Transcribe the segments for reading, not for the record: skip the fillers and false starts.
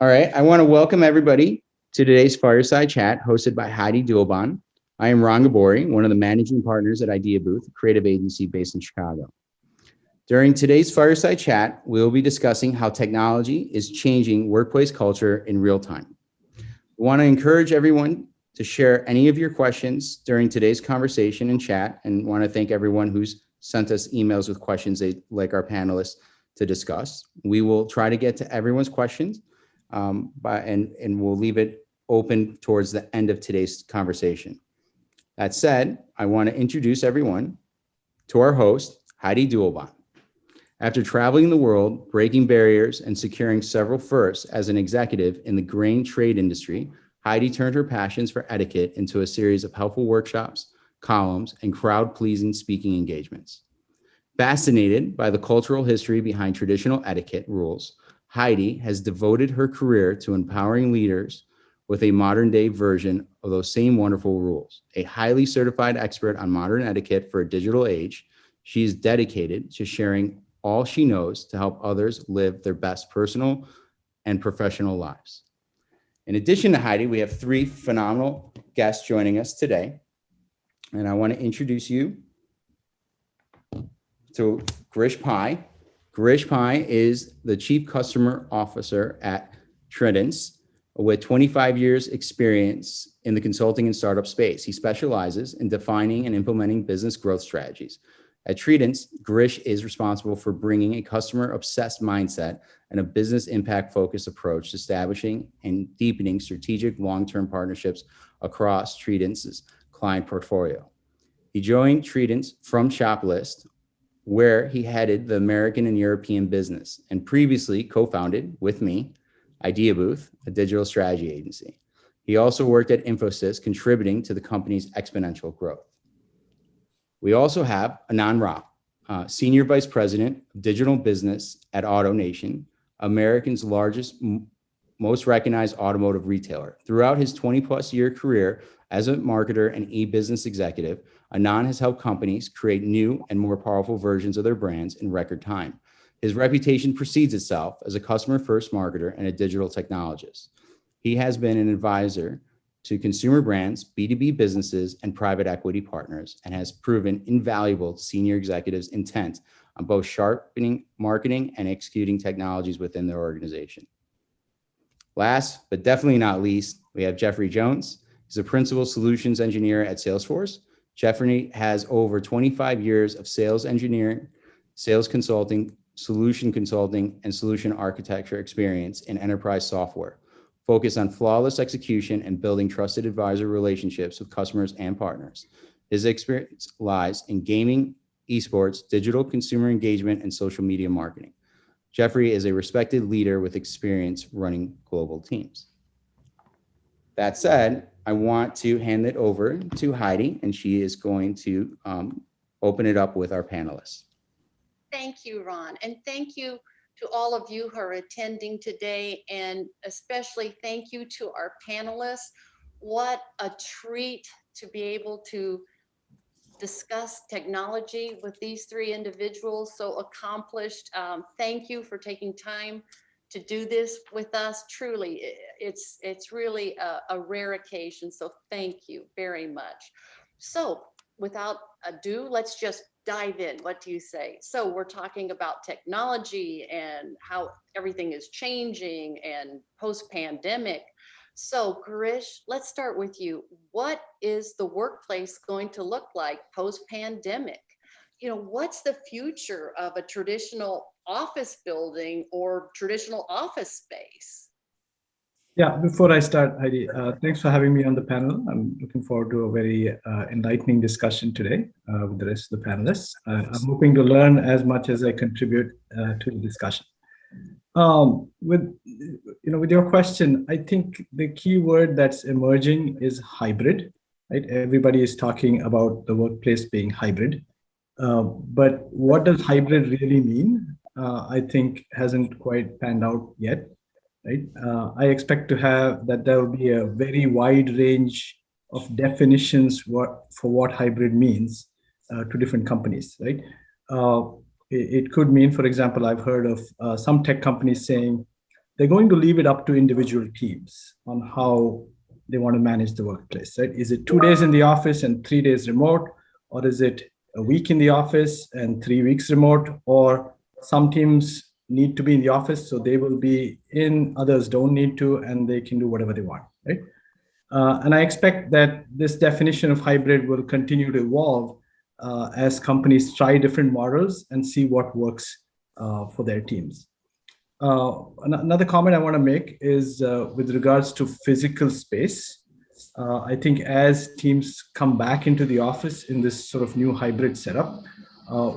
All right, I want to welcome everybody to today's Fireside Chat hosted by Heidi Dulebohn. I am Ron Gabori, one of the managing partners at Idea Booth, a creative agency based in Chicago. During today's Fireside Chat, we'll be discussing how technology is changing workplace culture in real time. We want to encourage everyone to share any of your questions during today's conversation and chat, and want to thank everyone who's sent us emails with questions they'd like our panelists to discuss. We will try to get to everyone's questions, and we'll leave it open towards the end of today's conversation. That said, I want to introduce everyone to our host, Heidi Dulebohn. After traveling the world, breaking barriers, and securing several firsts as an executive in the grain trade industry, Heidi turned her passions for etiquette into a series of helpful workshops, columns, and crowd-pleasing speaking engagements. Fascinated by the cultural history behind traditional etiquette rules, Heidi has devoted her career to empowering leaders with a modern-day version of those same wonderful rules. A highly certified expert on modern etiquette for a digital age, she is dedicated to sharing all she knows to help others live their best personal and professional lives. In addition to Heidi, we have three phenomenal guests joining us today, and I want to introduce you to Girish Pai. Girish Pai is the Chief Customer Officer at Tredence with 25 years experience in the consulting and startup space. He specializes in defining and implementing business growth strategies. At Tredence, Girish is responsible for bringing a customer-obsessed mindset and a business impact-focused approach to establishing and deepening strategic long-term partnerships across Tredence's client portfolio. He joined Tredence from Shopalyst, where he headed the American and European business, and previously co-founded with me, Idea Booth, a digital strategy agency. He also worked at Infosys, contributing to the company's exponential growth. We also have Anand Rao, Senior Vice President of Digital Business at AutoNation, America's largest, most recognized automotive retailer. Throughout his 20-plus year career as a marketer and e-business executive, Anand has helped companies create new and more powerful versions of their brands in record time. His reputation precedes itself as a customer-first marketer and a digital technologist. He has been an advisor to consumer brands, B2B businesses, and private equity partners, and has proven invaluable to senior executives' intent on both sharpening marketing and executing technologies within their organization. Last, but definitely not least, we have Jeffrey Jones. He's a principal solutions engineer at Salesforce. Jeffrey has over 25 years of sales engineering, sales consulting, solution consulting, and solution architecture experience in enterprise software, focused on flawless execution and building trusted advisor relationships with customers and partners. His experience lies in gaming, esports, digital consumer engagement, and social media marketing. Jeffrey is a respected leader with experience running global teams. That said, I want to hand it over to Heidi, and she is going to open it up with our panelists. Thank you, Ron, and thank you to all of you who are attending today, and especially thank you to our panelists. What a treat to be able to discuss technology with these three individuals, so accomplished. Thank you for taking time to do this with us. Truly, it's really a rare occasion, so thank you very much. So without ado, let's just dive in. What do you say? So we're talking about technology and how everything is changing and post-pandemic. So Girish, let's start with you. What is the workplace going to look like post-pandemic? You know, what's the future of a traditional office building or traditional office space? Yeah, before I start, Heidi, thanks for having me on the panel. I'm looking forward to a very enlightening discussion today with the rest of the panelists. I'm hoping to learn as much as I contribute to the discussion. With your question, I think the key word that's emerging is hybrid. Right? Everybody is talking about the workplace being hybrid, but what does hybrid really mean? I think hasn't quite panned out yet. Right? I expect to have that there will be a very wide range of definitions for what hybrid means to different companies. Right? It could mean, for example, I've heard of some tech companies saying they're going to leave it up to individual teams on how they want to manage the workplace, right? Is it 2 days in the office and 3 days remote? Or is it a week in the office and 3 weeks remote? Or some teams need to be in the office, so they will be in, others don't need to, and they can do whatever they want, right? And I expect that this definition of hybrid will continue to evolve as companies try different models and see what works for their teams. Another comment I want to make is with regards to physical space. I think as teams come back into the office in this sort of new hybrid setup,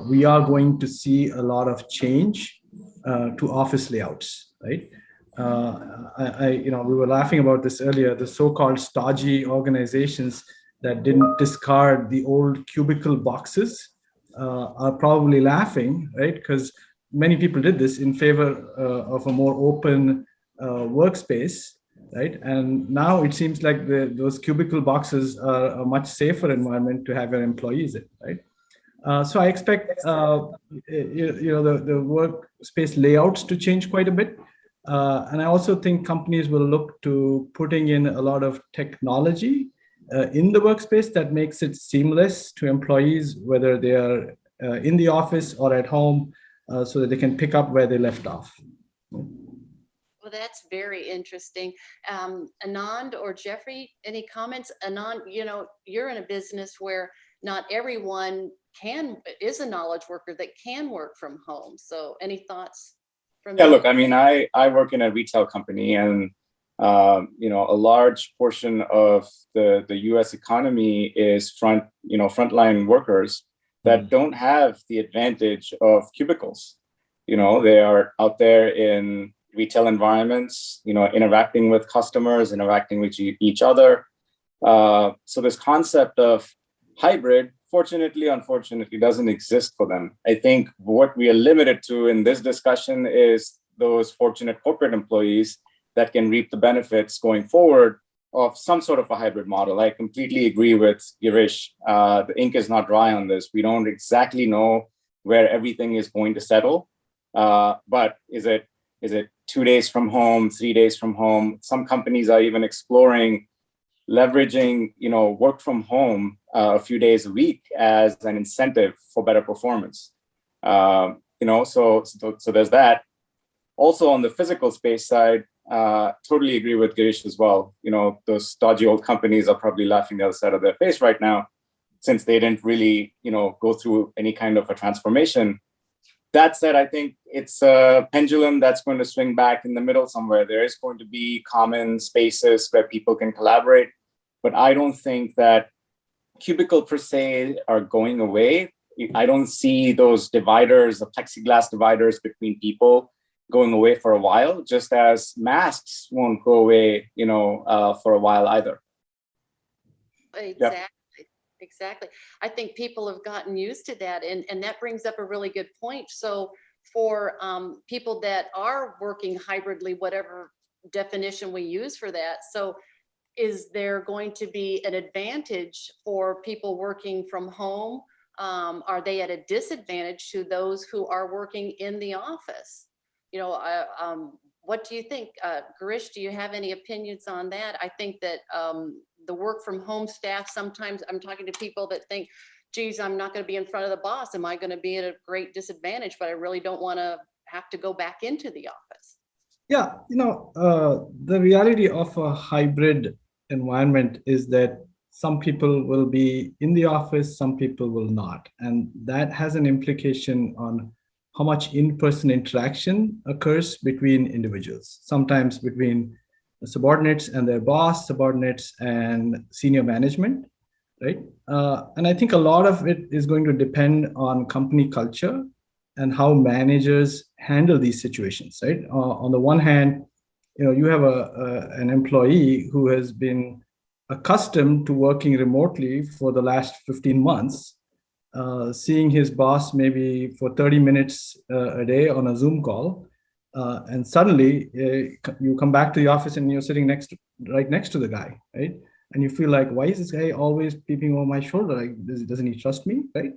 we are going to see a lot of change to office layouts, right? We were laughing about this earlier. The so-called stodgy organizations that didn't discard the old cubicle boxes are probably laughing, right? Because many people did this in favor of a more open workspace, right? And now it seems like those cubicle boxes are a much safer environment to have your employees in, right? So I expect the workspace layouts to change quite a bit. And I also think companies will look to putting in a lot of technology in the workspace that makes it seamless to employees, whether they are in the office or at home, so that they can pick up where they left off. Well, that's very interesting. Anand or Jeffrey, any comments? Anand, you're in a business where not everyone is a knowledge worker that can work from home. So any thoughts from you? you? Look, I mean, I work in a retail company, and a large portion of the US economy is frontline workers that don't have the advantage of cubicles. They are out there in retail environments, interacting with customers, interacting with each other. So this concept of hybrid, fortunately, unfortunately, doesn't exist for them. I think what we are limited to in this discussion is those fortunate corporate employees that can reap the benefits going forward of some sort of a hybrid model. I completely agree with Girish. The ink is not dry on this. We don't exactly know where everything is going to settle. But is it 2 days from home, 3 days from home? Some companies are even exploring leveraging, work from home a few days a week as an incentive for better performance. So there's that. Also on the physical space side, totally agree with Girish as well. Those stodgy old companies are probably laughing the other side of their face right now, since they didn't really, go through any kind of a transformation. That said, I think it's a pendulum that's going to swing back in the middle somewhere. There is going to be common spaces where people can collaborate, but I don't think that cubicle per se are going away. I don't see those dividers, the plexiglass dividers between people going away for a while, just as masks won't go away, for a while either. Exactly. Exactly. I think people have gotten used to that. And that brings up a really good point. So for people that are working hybridly, whatever definition we use for that, so is there going to be an advantage for people working from home? Are they at a disadvantage to those who are working in the office? What do you think? Girish, do you have any opinions on that? I think that the work from home staff, sometimes I'm talking to people that think, geez, I'm not going to be in front of the boss. Am I going to be at a great disadvantage? But I really don't want to have to go back into the office. Yeah, the reality of a hybrid environment is that some people will be in the office, some people will not. And that has an implication on how much in-person interaction occurs between individuals, sometimes between subordinates and their boss, subordinates and senior management, right? And I think a lot of it is going to depend on company culture and how managers handle these situations, right? On the one hand, you have an employee who has been accustomed to working remotely for the last 15 months, seeing his boss maybe for 30 minutes a day on a Zoom call. And suddenly you come back to the office and you're sitting right next to the guy, right? And you feel like, why is this guy always peeping over my shoulder? Like, doesn't he trust me, right?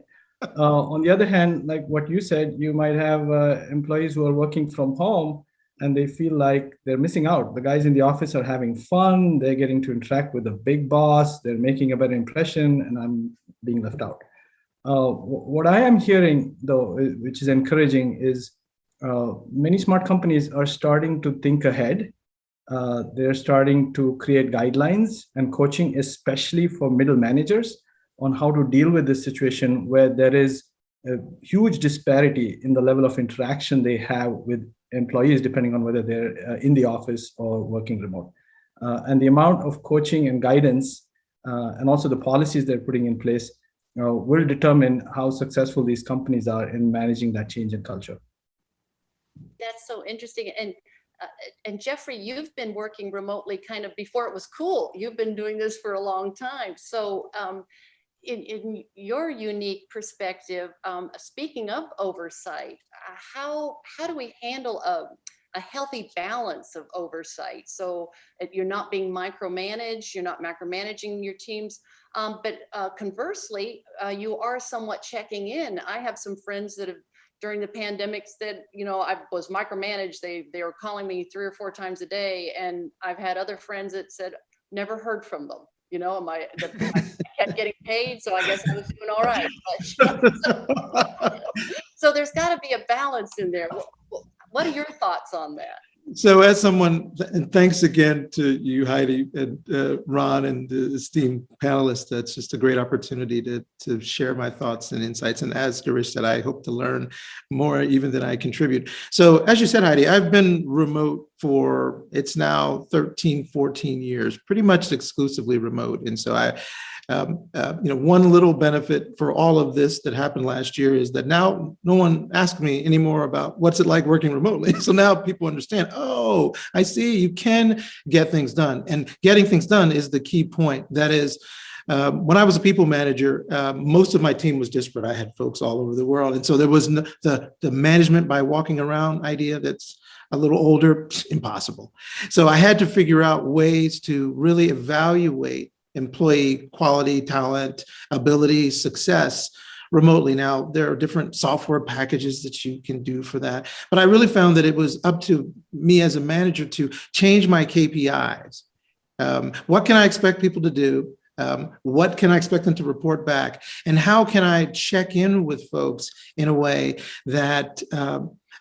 On the other hand, like what you said, you might have employees who are working from home and they feel like they're missing out. The guys in the office are having fun. They're getting to interact with the big boss. They're making a better impression, and I'm being left out. What I am hearing, though, which is encouraging, is many smart companies are starting to think ahead. They're starting to create guidelines and coaching, especially for middle managers, on how to deal with this situation where there is a huge disparity in the level of interaction they have with employees, depending on whether they're in the office or working remote. And the amount of coaching and guidance and also the policies they're putting in place will determine how successful these companies are in managing that change in culture. That's so interesting. And Jeffrey, you've been working remotely kind of before it was cool. You've been doing this for a long time. So in your unique perspective, speaking of oversight, how do we handle a healthy balance of oversight? So you're not being micromanaged, you're not micromanaging your teams, but conversely, you are somewhat checking in. I have some friends that have, during the pandemic, said, I was micromanaged. They were calling me 3 or 4 times a day. And I've had other friends that said, never heard from them. I kept getting paid, so I guess I was doing all right. So there's got to be a balance in there. What are your thoughts on that? So as someone, and thanks again to you, Heidi, and Ron, and the esteemed panelists, that's just a great opportunity to share my thoughts and insights. And as Girish said, I hope to learn more even than I contribute. So as you said, Heidi, I've been remote for, it's now 13, 14 years, pretty much exclusively remote. And so one little benefit for all of this that happened last year is that now no one asks me anymore about what's it like working remotely. So now people understand, oh, I see, you can get things done. And getting things done is the key point. That is, when I was a people manager, most of my team was disparate. I had folks all over the world. And so there was the management by walking around idea that's a little older, impossible. So I had to figure out ways to really evaluate employee quality, talent, ability, success remotely. Now, there are different software packages that you can do for that. But I really found that it was up to me as a manager to change my KPIs. What can I expect people to do? What can I expect them to report back? And how can I check in with folks in a way that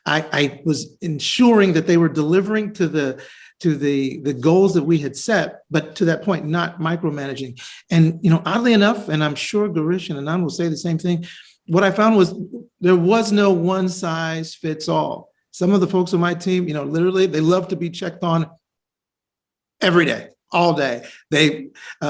I was ensuring that they were delivering to the goals that we had set, but to that point, not micromanaging. And, oddly enough, and I'm sure Girish and Anand will say the same thing, what I found was there was no one size fits all. Some of the folks on my team, literally, they love to be checked on every day, all day.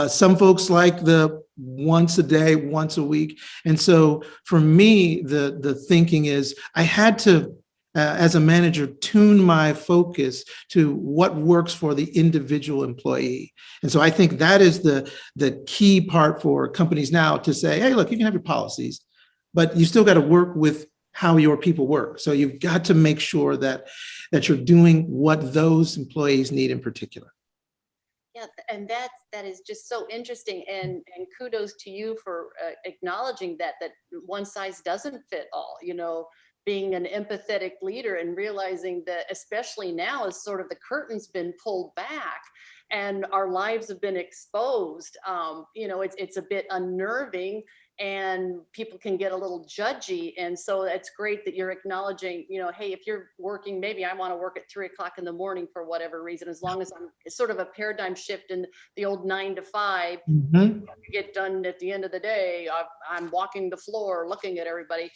Some folks like the once a day, once a week. And so for me, the thinking is I had to, as a manager, tune my focus to what works for the individual employee. And so I think that is the key part for companies now to say, hey, look, you can have your policies, but you still got to work with how your people work. So you've got to make sure that you're doing what those employees need in particular. Yeah, and that is just so interesting, and kudos to you for acknowledging that one size doesn't fit all. Being an empathetic leader and realizing that, especially now, as sort of the curtain's been pulled back and our lives have been exposed, it's a bit unnerving and people can get a little judgy. And so it's great that you're acknowledging, hey, if you're working, maybe I want to work at 3 o'clock in the morning for whatever reason, as long as it's sort of a paradigm shift in the old 9 to 5, get done at the end of the day. I'm walking the floor, looking at everybody,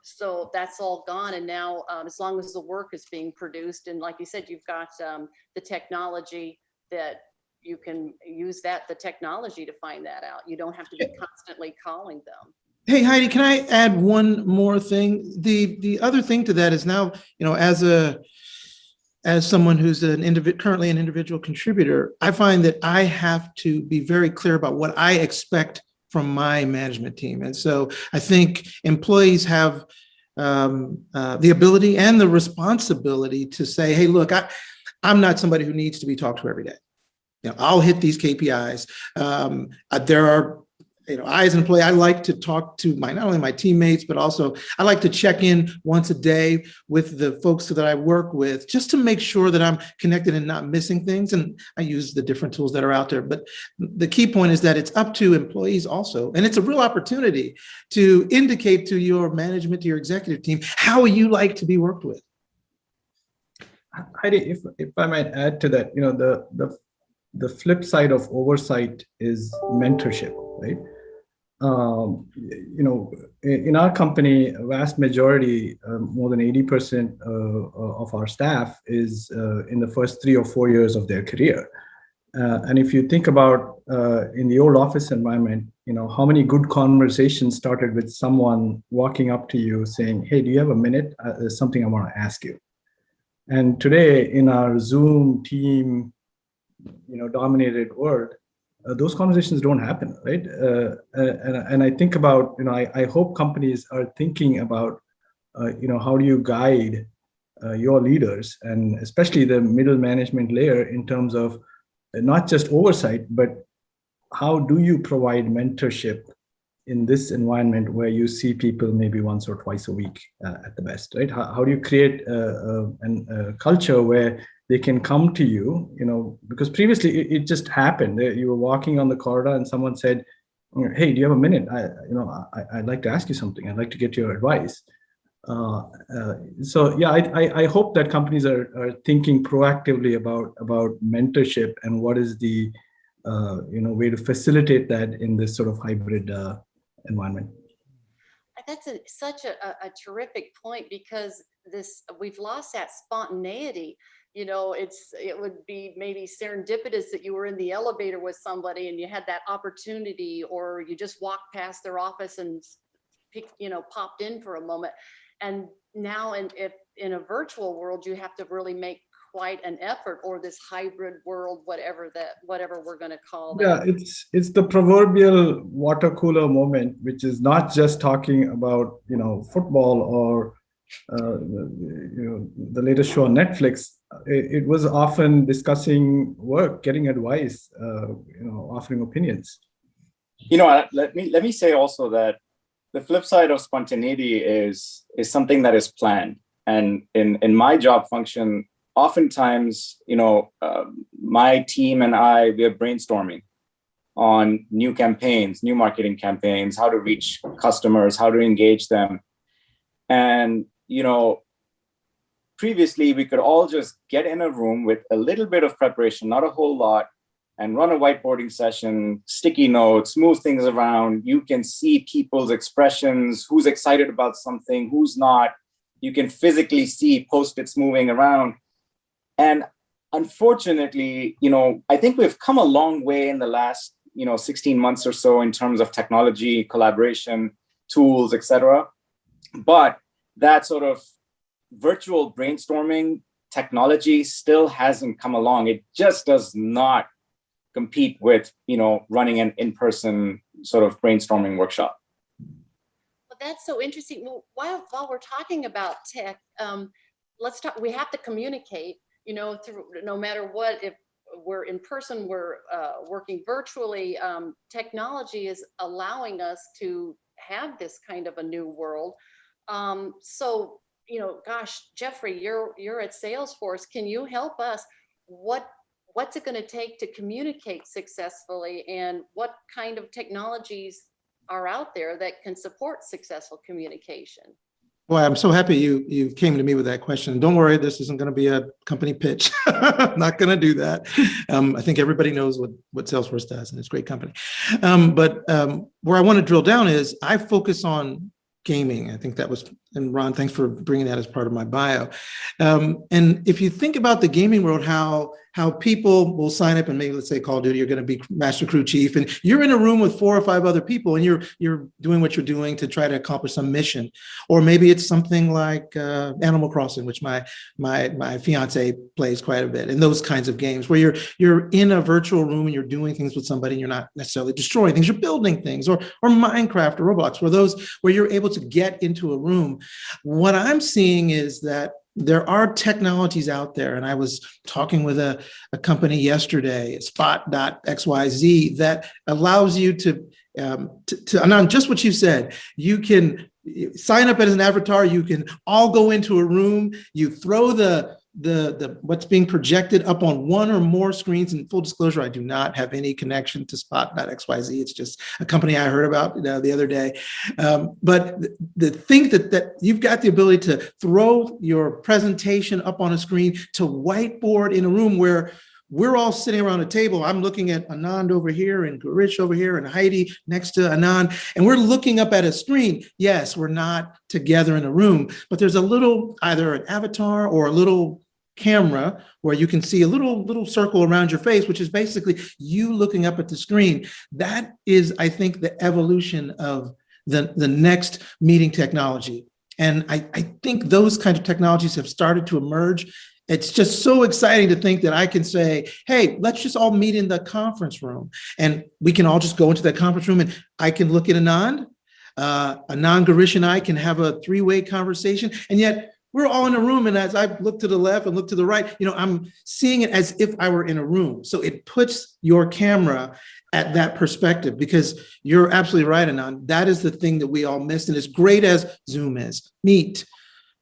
so that's all gone. And now as long as the work is being produced, and like you said, you've got the technology that you can use the technology to find that out. You don't have to be constantly calling them. Hey, Heidi, can I add one more thing? The other thing to that is now, as someone who's currently an individual contributor, I find that I have to be very clear about what I expect from my management team. And so I think employees have the ability and the responsibility to say, hey, look, I'm not somebody who needs to be talked to every day. I'll hit these KPIs. There are I as an employee, I like to talk to not only my teammates, but also I like to check in once a day with the folks that I work with, just to make sure that I'm connected and not missing things. And I use the different tools that are out there. But the key point is that it's up to employees also. And it's a real opportunity to indicate to your management, to your executive team, how you like to be worked with. Heidi, if I might add to that, the flip side of oversight is mentorship, right? In our company, a vast majority, more than 80% of our staff is in the first 3 or 4 years of their career. And if you think about in the old office environment, how many good conversations started with someone walking up to you saying, "Hey, do you have a minute? There's something I want to ask you." And today in our Zoom team, dominated world, those conversations don't happen, right? And I think about, I hope companies are thinking about, how do you guide your leaders, and especially the middle management layer, in terms of not just oversight, but how do you provide mentorship in this environment where you see people maybe once or twice a week at the best, right? How do you create a culture where they can come to you, because previously it just happened. You were walking on the corridor and someone said, "Hey, do you have a minute? I'd like to ask you something. I'd like to get your advice." So yeah, I hope that companies are thinking proactively about mentorship and what is the way to facilitate that in this sort of hybrid environment. That's such a terrific point, because we've lost that spontaneity. It would be maybe serendipitous that you were in the elevator with somebody and you had that opportunity, or you just walked past their office and popped in for a moment. And now if in a virtual world, you have to really make quite an effort, or this hybrid world, whatever we're going to call that. Yeah, it's the proverbial water cooler moment, which is not just talking about football or the latest show on Netflix. It was often discussing work, getting advice, offering opinions. Let me say also that the flip side of spontaneity is something that is planned. And in my job function, oftentimes, my team and we are brainstorming on new campaigns, new marketing campaigns, how to reach customers, how to engage them. And, previously we could all just get in a room with a little bit of preparation, not a whole lot, and run a whiteboarding session, sticky notes, move things around. You can see people's expressions, who's excited about something, who's not. You can physically see Post-its moving around. And unfortunately, I think we've come a long way in the last, 16 months or so in terms of technology, collaboration, tools, etc. But that sort of virtual brainstorming technology still hasn't come along. It just does not compete with, running an in-person sort of brainstorming workshop. Well, that's so interesting. Well, while we're talking about tech, let's talk. We have to communicate, through no matter what. If we're in person, we're working virtually. Technology is allowing us to have this kind of a new world. So, gosh, Jeffrey, you're at Salesforce. Can you help us? What's it going to take to communicate successfully, and what kind of technologies are out there that can support successful communication? Boy, I'm so happy you came to me with that question. Don't worry, this isn't going to be a company pitch. I'm not going to do that. I think everybody knows what Salesforce does, and it's a great company. But where I want to drill down is I focus on gaming. I think that was, and Ron, thanks for bringing that as part of my bio. And if you think about the gaming world, how people will sign up and maybe, let's say, Call of Duty, you're going to be Master Crew Chief, and you're in a room with 4 or 5 other people, and you're doing what you're doing to try to accomplish some mission. Or maybe it's something like Animal Crossing, which my fiance plays quite a bit, and those kinds of games where you're in a virtual room and you're doing things with somebody, and you're not necessarily destroying things, you're building things, or Minecraft or Roblox, where you're able to get into a room. What I'm seeing is that there are technologies out there, and I was talking with a company yesterday, Spot.xyz, that allows you to Anand, just what you said, you can sign up as an avatar, you can all go into a room, you throw the what's being projected up on one or more screens. And full disclosure, I do not have any connection to Spot.xyz. It's just a company I heard about the other day. But the thing that you've got the ability to throw your presentation up on a screen, to whiteboard in a room where we're all sitting around a table. I'm looking at Anand over here and Girish over here and Heidi next to Anand, and we're looking up at a screen. Yes, we're not together in a room, but there's a little, either an avatar or a little camera where you can see a little circle around your face, which is basically you looking up at the screen. That is, I think, the evolution of the next meeting technology. And I think those kinds of technologies have started to emerge. It's just so exciting to think that I can say, hey, let's just all meet in the conference room. And we can all just go into that conference room and I can look at Anand, Girish and I can have a three-way conversation. And yet we're all in a room. And as I look to the left and look to the right, I'm seeing it as if I were in a room. So it puts your camera at that perspective, because you're absolutely right, Anand. That is the thing that we all missed. And as great as Zoom is, Meet,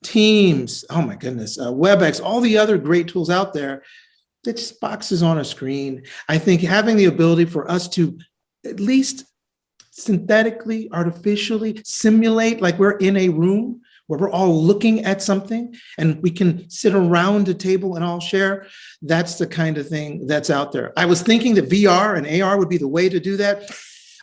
Teams, oh my goodness, WebEx, all the other great tools out there, it's just boxes on a screen. I think having the ability for us to at least synthetically, artificially simulate like we're in a room where we're all looking at something and we can sit around a table and all share, that's the kind of thing that's out there. I was thinking that VR and AR would be the way to do that.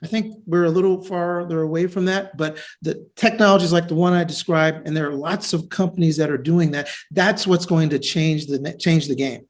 I think we're a little farther away from that, but the technologies like the one I described, and there are lots of companies that are doing that, that's what's going to change the game.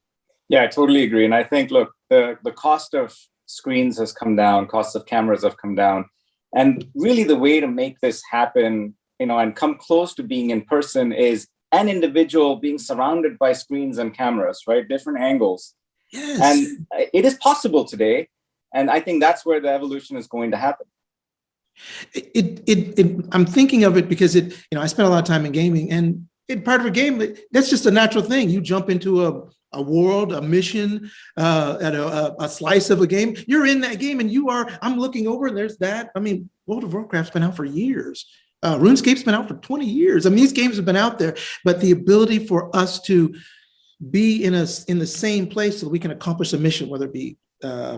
Yeah, I totally agree. And I think, look, the cost of screens has come down, costs of cameras have come down. And really the way to make this happen, and come close to being in person is an individual being surrounded by screens and cameras, right? Different angles. Yes. And it is possible today. And I think that's where the evolution is going to happen. I'm thinking of it because I spent a lot of time in gaming, and part of a game, that's just a natural thing. You jump into a world, a mission, at a slice of a game. You're in that game, and I'm looking over, and there's that. I mean, World of Warcraft's been out for years. RuneScape's been out for 20 years. I mean, these games have been out there, but the ability for us to be in the same place so that we can accomplish a mission, whether it be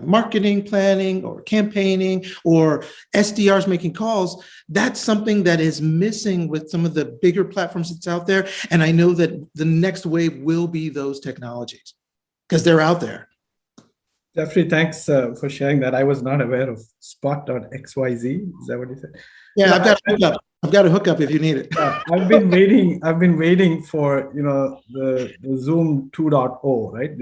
marketing, planning, or campaigning, or SDRs making calls, that's something that is missing with some of the bigger platforms that's out there. And I know that the next wave will be those technologies because they're out there. Jeffrey, thanks for sharing that. I was not aware of Spot.xyz. Is that what you said? Yeah, I've got a hookup if you need it. I've been waiting for the Zoom 2.0, right?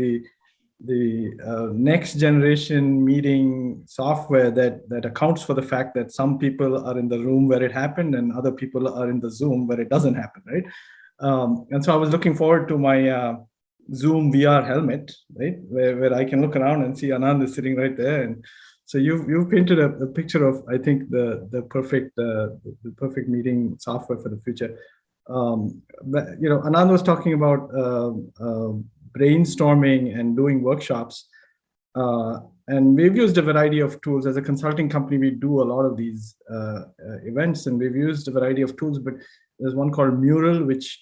The next generation meeting software that accounts for the fact that some people are in the room where it happened and other people are in the Zoom where it doesn't happen, right? And so I was looking forward to my Zoom VR helmet, right, where I can look around and see Anand is sitting right there. And so you've painted a picture of, I think, the perfect meeting software for the future. But Anand was talking about brainstorming and doing workshops, and we've used a variety of tools. As a consulting company, we do a lot of these events, and we've used a variety of tools. But there's one called Mural, which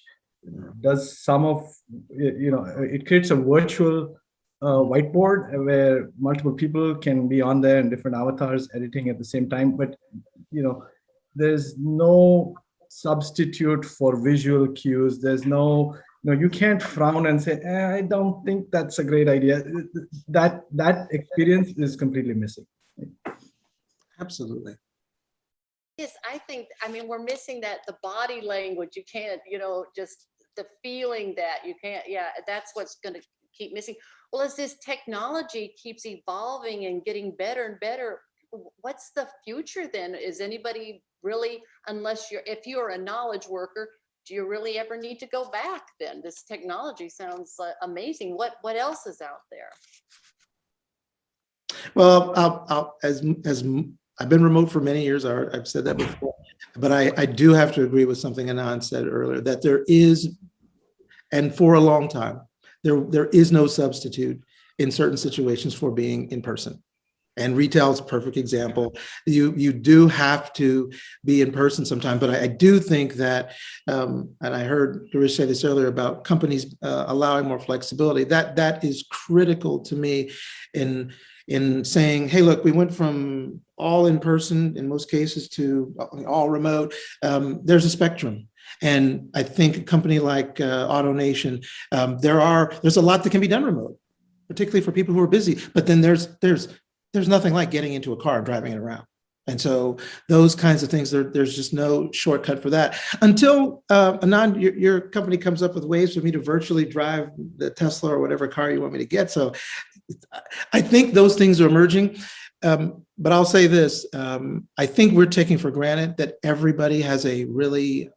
does some of it creates a virtual whiteboard where multiple people can be on there and different avatars editing at the same time. But there's no substitute for visual cues. There's no you can't frown and say, I don't think that's a great idea. That experience is completely missing. Absolutely. Yes, we're missing the body language. You can't, just the feeling that you can't, that's what's going to keep missing. Well, as this technology keeps evolving and getting better and better, what's the future then? Is anybody really, if you're a knowledge worker, do you really ever need to go back then? This technology sounds amazing. What else is out there? Well, as I've been remote for many years, I've said that before, but I do have to agree with something Anand said earlier, that there is And for a long time, there is no substitute in certain situations for being in person. And retail is a perfect example. You do have to be in person sometime, but I do think that, and I heard Girish say this earlier about companies allowing more flexibility. That is critical to me in saying, hey, look, we went from all in person in most cases to all remote. There's a spectrum. And I think a company like AutoNation, there's a lot that can be done remote, particularly for people who are busy. But then there's nothing like getting into a car and driving it around. And so those kinds of things, there's just no shortcut for that. Until, Anand, your company comes up with ways for me to virtually drive the Tesla or whatever car you want me to get. So I think those things are emerging. But I'll say this, I think we're taking for granted that everybody has a really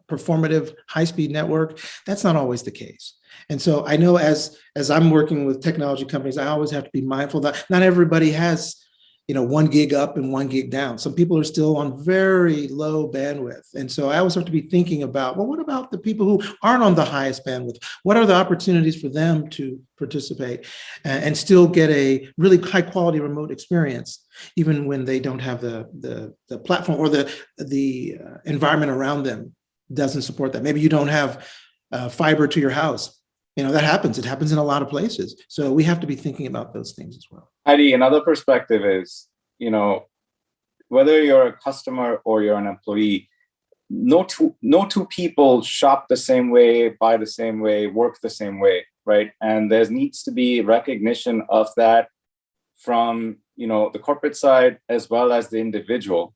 performative high-speed network. That's not always the case. And so I know as I'm working with technology companies, I always have to be mindful that not everybody has, 1 gig up and 1 gig down. Some people are still on very low bandwidth. And so I always have to be thinking about, well, what about the people who aren't on the highest bandwidth? What are the opportunities for them to participate and still get a really high quality remote experience, even when they don't have the platform or the environment around them doesn't support that. Maybe you don't have fiber to your house. That happens. It happens in a lot of places. So we have to be thinking about those things as well. Heidi, another perspective is, whether you're a customer or you're an employee, no two people shop the same way, buy the same way, work the same way, right? And there needs to be recognition of that from, the corporate side as well as the individual.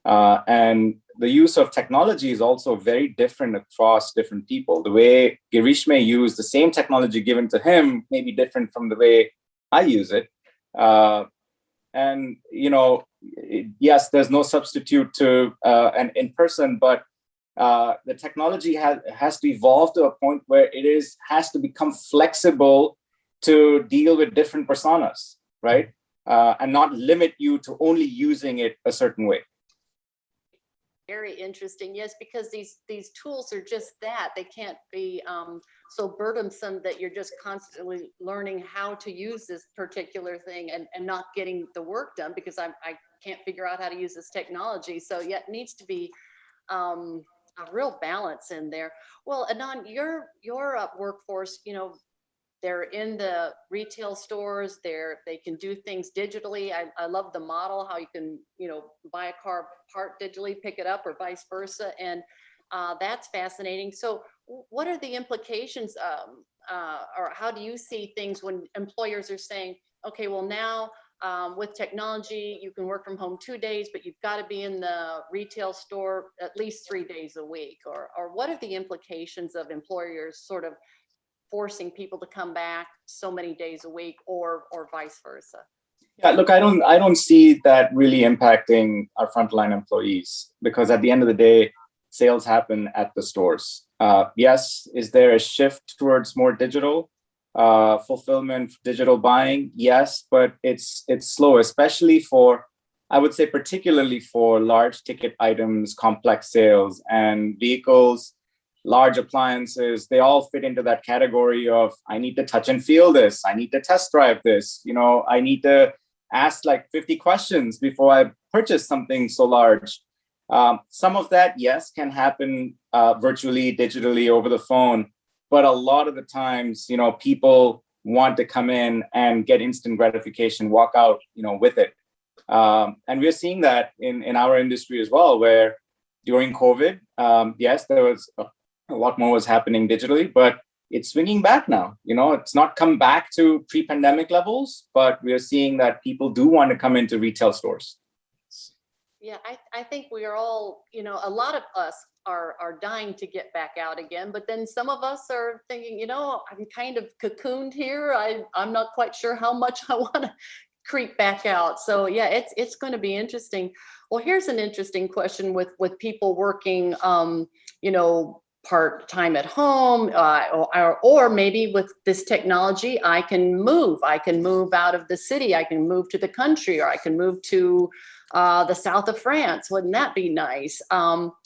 And the use of technology is also very different across different people. The way Girish may use the same technology given to him may be different from the way I use it. And, yes, there's no substitute to an in-person, but the technology has to evolve to a point where it has to become flexible to deal with different personas, right? And not limit you to only using it a certain way. Very interesting. Yes, because these tools are just that. They can't be so burdensome that you're just constantly learning how to use this particular thing and not getting the work done because I can't figure out how to use this technology. So yeah, it needs to be a real balance in there. Well, Anand, your workforce, they're in the retail stores. They can do things digitally. I love the model, how you can, buy a car part digitally, pick it up, or vice versa. And that's fascinating. So what are the implications or how do you see things when employers are saying, okay, well now with technology, you can work from home 2 days, but you've got to be in the retail store at least 3 days a week? Or what are the implications of employers sort of forcing people to come back so many days a week or vice versa? Yeah, look, I don't see that really impacting our frontline employees because at the end of the day, sales happen at the stores. Yes, is there a shift towards more digital fulfillment, digital buying? Yes, but it's slow, especially for, I would say, particularly for large ticket items, complex sales, and vehicles. Large appliances, they all fit into that category of, I need to touch and feel this. I need to test drive this. I need to ask like 50 questions before I purchase something so large. Some of that, yes, can happen virtually, digitally, over the phone. But a lot of the times, people want to come in and get instant gratification, walk out, with it. And we're seeing that in our industry as well, where during COVID, yes, there was a lot more was happening digitally, but it's swinging back now. It's not come back to pre-pandemic levels, but we are seeing that people do want to come into retail stores. Yeah, I think we are all, a lot of us are dying to get back out again, but then some of us are thinking, I'm kind of cocooned here. I'm not quite sure how much I want to creep back out. So yeah, it's going to be interesting. Well, here's an interesting question with people working, part-time at home, or maybe with this technology, I can move out of the city, I can move to the country, or I can move to the south of France. Wouldn't that be nice?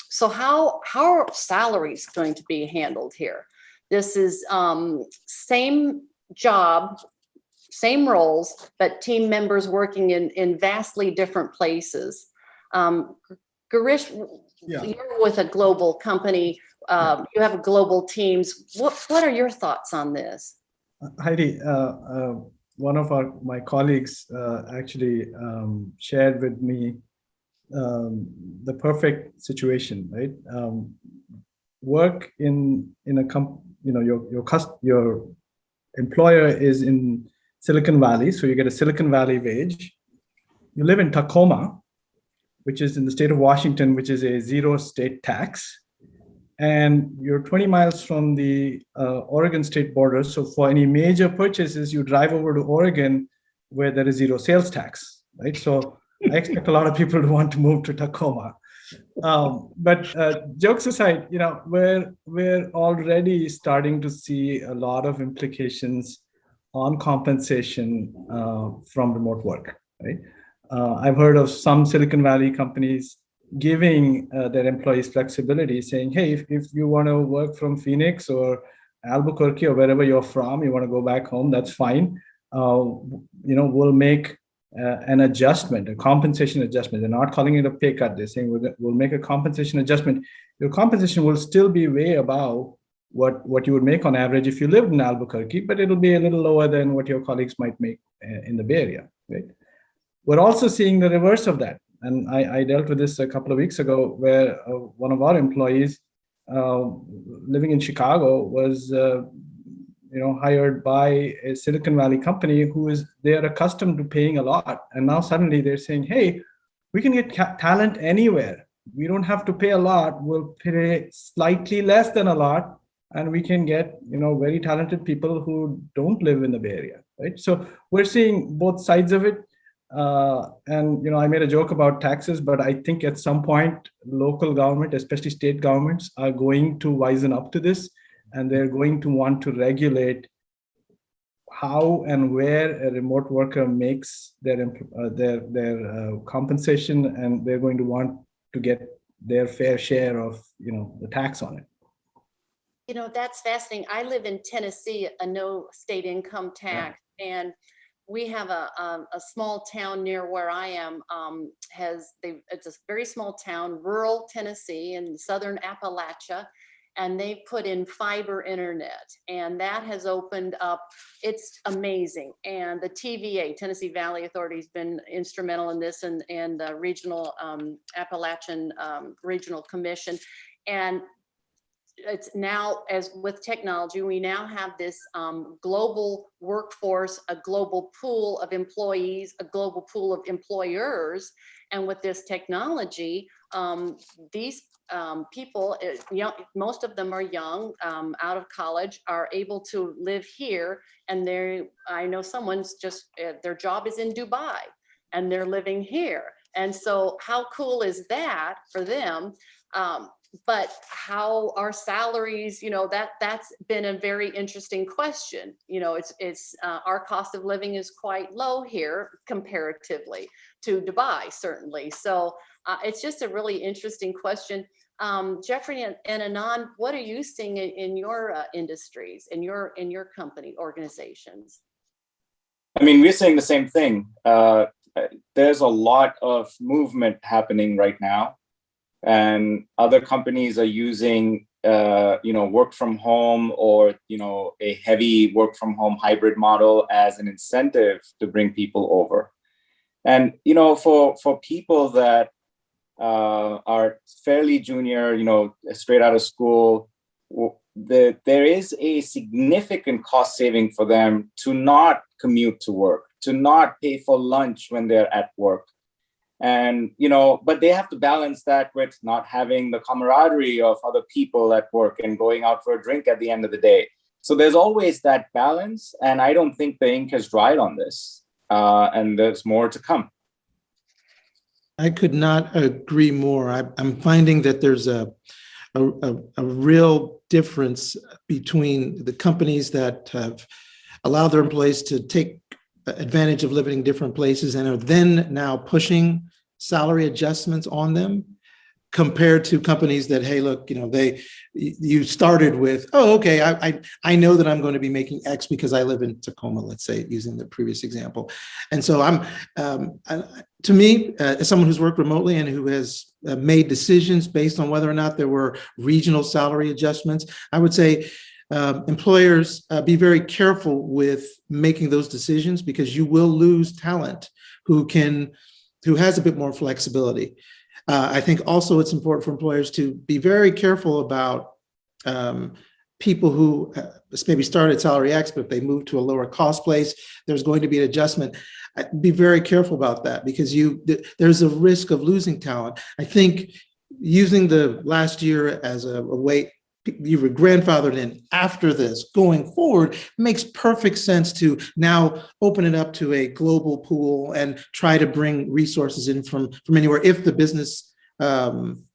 So how are salaries going to be handled here? This is same job, same roles, but team members working in vastly different places. Girish, you're with a global company. You have global teams. What are your thoughts on this? Heidi, one of my colleagues actually shared with me the perfect situation, right? Work in a your employer is in Silicon Valley, so you get a Silicon Valley wage. You live in Tacoma, which is in the state of Washington, which is a zero state tax. And you're 20 miles from the Oregon state border. So for any major purchases, you drive over to Oregon where there is zero sales tax, right? So I expect a lot of people to want to move to Tacoma. But jokes aside, we're already starting to see a lot of implications on compensation from remote work, right? I've heard of some Silicon Valley companies giving their employees flexibility, saying, hey, if you want to work from Phoenix or Albuquerque or wherever you're from, you want to go back home, that's fine. We'll make an adjustment, a compensation adjustment. They're not calling it a pay cut. They're saying we'll make a compensation adjustment. Your compensation will still be way above what you would make on average if you lived in Albuquerque, but it'll be a little lower than what your colleagues might make in the Bay Area, right? We're also seeing the reverse of that. And I dealt with this a couple of weeks ago where one of our employees living in Chicago was hired by a Silicon Valley company they are accustomed to paying a lot. And now suddenly they're saying, hey, we can get talent anywhere. We don't have to pay a lot. We'll pay slightly less than a lot. And we can get, very talented people who don't live in the Bay Area, right? So we're seeing both sides of it. And I made a joke about taxes, but I think at some point, local government, especially state governments, are going to wisen up to this, and they're going to want to regulate how and where a remote worker makes their compensation, and they're going to want to get their fair share of the tax on it. That's fascinating. I live in Tennessee, a no state income tax, and we have a small town near where I am. It's a very small town, rural Tennessee in southern Appalachia, and they put in fiber internet, and that has opened up. It's amazing. And the TVA, Tennessee Valley Authority, has been instrumental in this, and the regional Appalachian Regional Commission. And it's now, as with technology, we now have this global workforce, a global pool of employees, a global pool of employers. And with this technology, these people, most of them are young, out of college, are able to live here. And I know someone's just, their job is in Dubai and they're living here. And so how cool is that for them? But how are salaries, that's been a very interesting question. Our cost of living is quite low here comparatively to Dubai, certainly. So it's just a really interesting question. Jeffrey and Anand, what are you seeing in your industries, in your company organizations? I mean, we're saying the same thing. There's a lot of movement happening right now. And other companies are using, work from home or, a heavy work from home hybrid model as an incentive to bring people over. And, for people that are fairly junior, straight out of school, there is a significant cost saving for them to not commute to work, to not pay for lunch when they're at work. And, but they have to balance that with not having the camaraderie of other people at work and going out for a drink at the end of the day. So there's always that balance. And I don't think the ink has dried on this. And there's more to come. I could not agree more. I'm finding that there's a real difference between the companies that have allowed their employees to take advantage of living in different places and are then now pushing salary adjustments on them, compared to companies that, hey, look, you started with, oh, okay, I know that I'm going to be making X because I live in Tacoma, let's say, using the previous example. And so to me, as someone who's worked remotely and who has made decisions based on whether or not there were regional salary adjustments, I would say employers be very careful with making those decisions, because you will lose talent who has a bit more flexibility. I think also it's important for employers to be very careful about people who maybe start at salary X, but if they move to a lower cost place, there's going to be an adjustment. Be very careful about that, because there's a risk of losing talent. I think using the last year as a way you were grandfathered in after this going forward makes perfect sense to now open it up to a global pool and try to bring resources in from anywhere if the business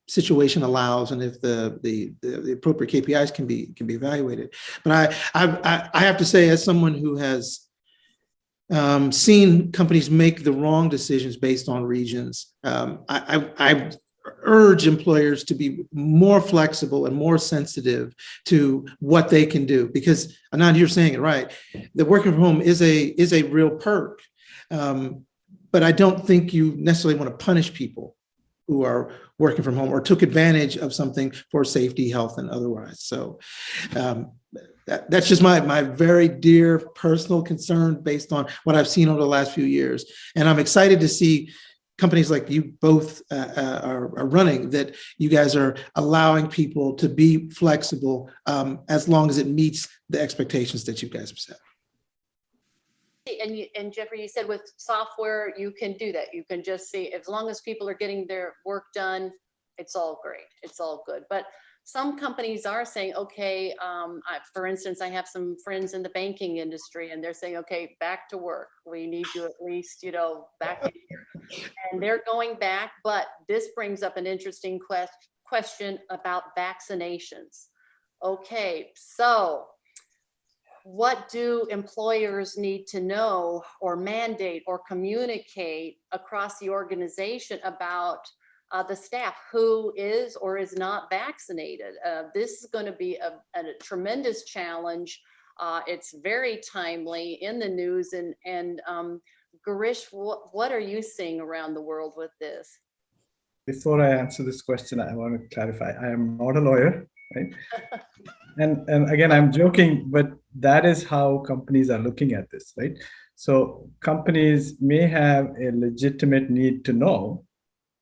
situation allows, and if the appropriate KPIs can be evaluated. But I have to say, as someone who has seen companies make the wrong decisions based on regions, I urge employers to be more flexible and more sensitive to what they can do, because Anand, you're saying it right. The working from home is a real perk, but I don't think you necessarily want to punish people who are working from home or took advantage of something for safety, health, and otherwise. So that's just my very dear personal concern based on what I've seen over the last few years. And I'm excited to see companies like you both are running, that you guys are allowing people to be flexible as long as it meets the expectations that you guys have set. And Jeffrey, you said with software, you can do that. You can just see, as long as people are getting their work done, it's all great. It's all good. But some companies are saying, okay, for instance, I have some friends in the banking industry, and they're saying, okay, back to work. We need you at least, back in here. And they're going back. But this brings up an interesting question about vaccinations. Okay, so what do employers need to know or mandate or communicate across the organization about the staff who is or is not vaccinated? This is going to be a tremendous challenge. It's very timely in the news. And Girish, what are you seeing around the world with this? Before I answer this question, I want to clarify, I am not a lawyer, right? And again, I'm joking, but that is how companies are looking at this, right? So companies may have a legitimate need to know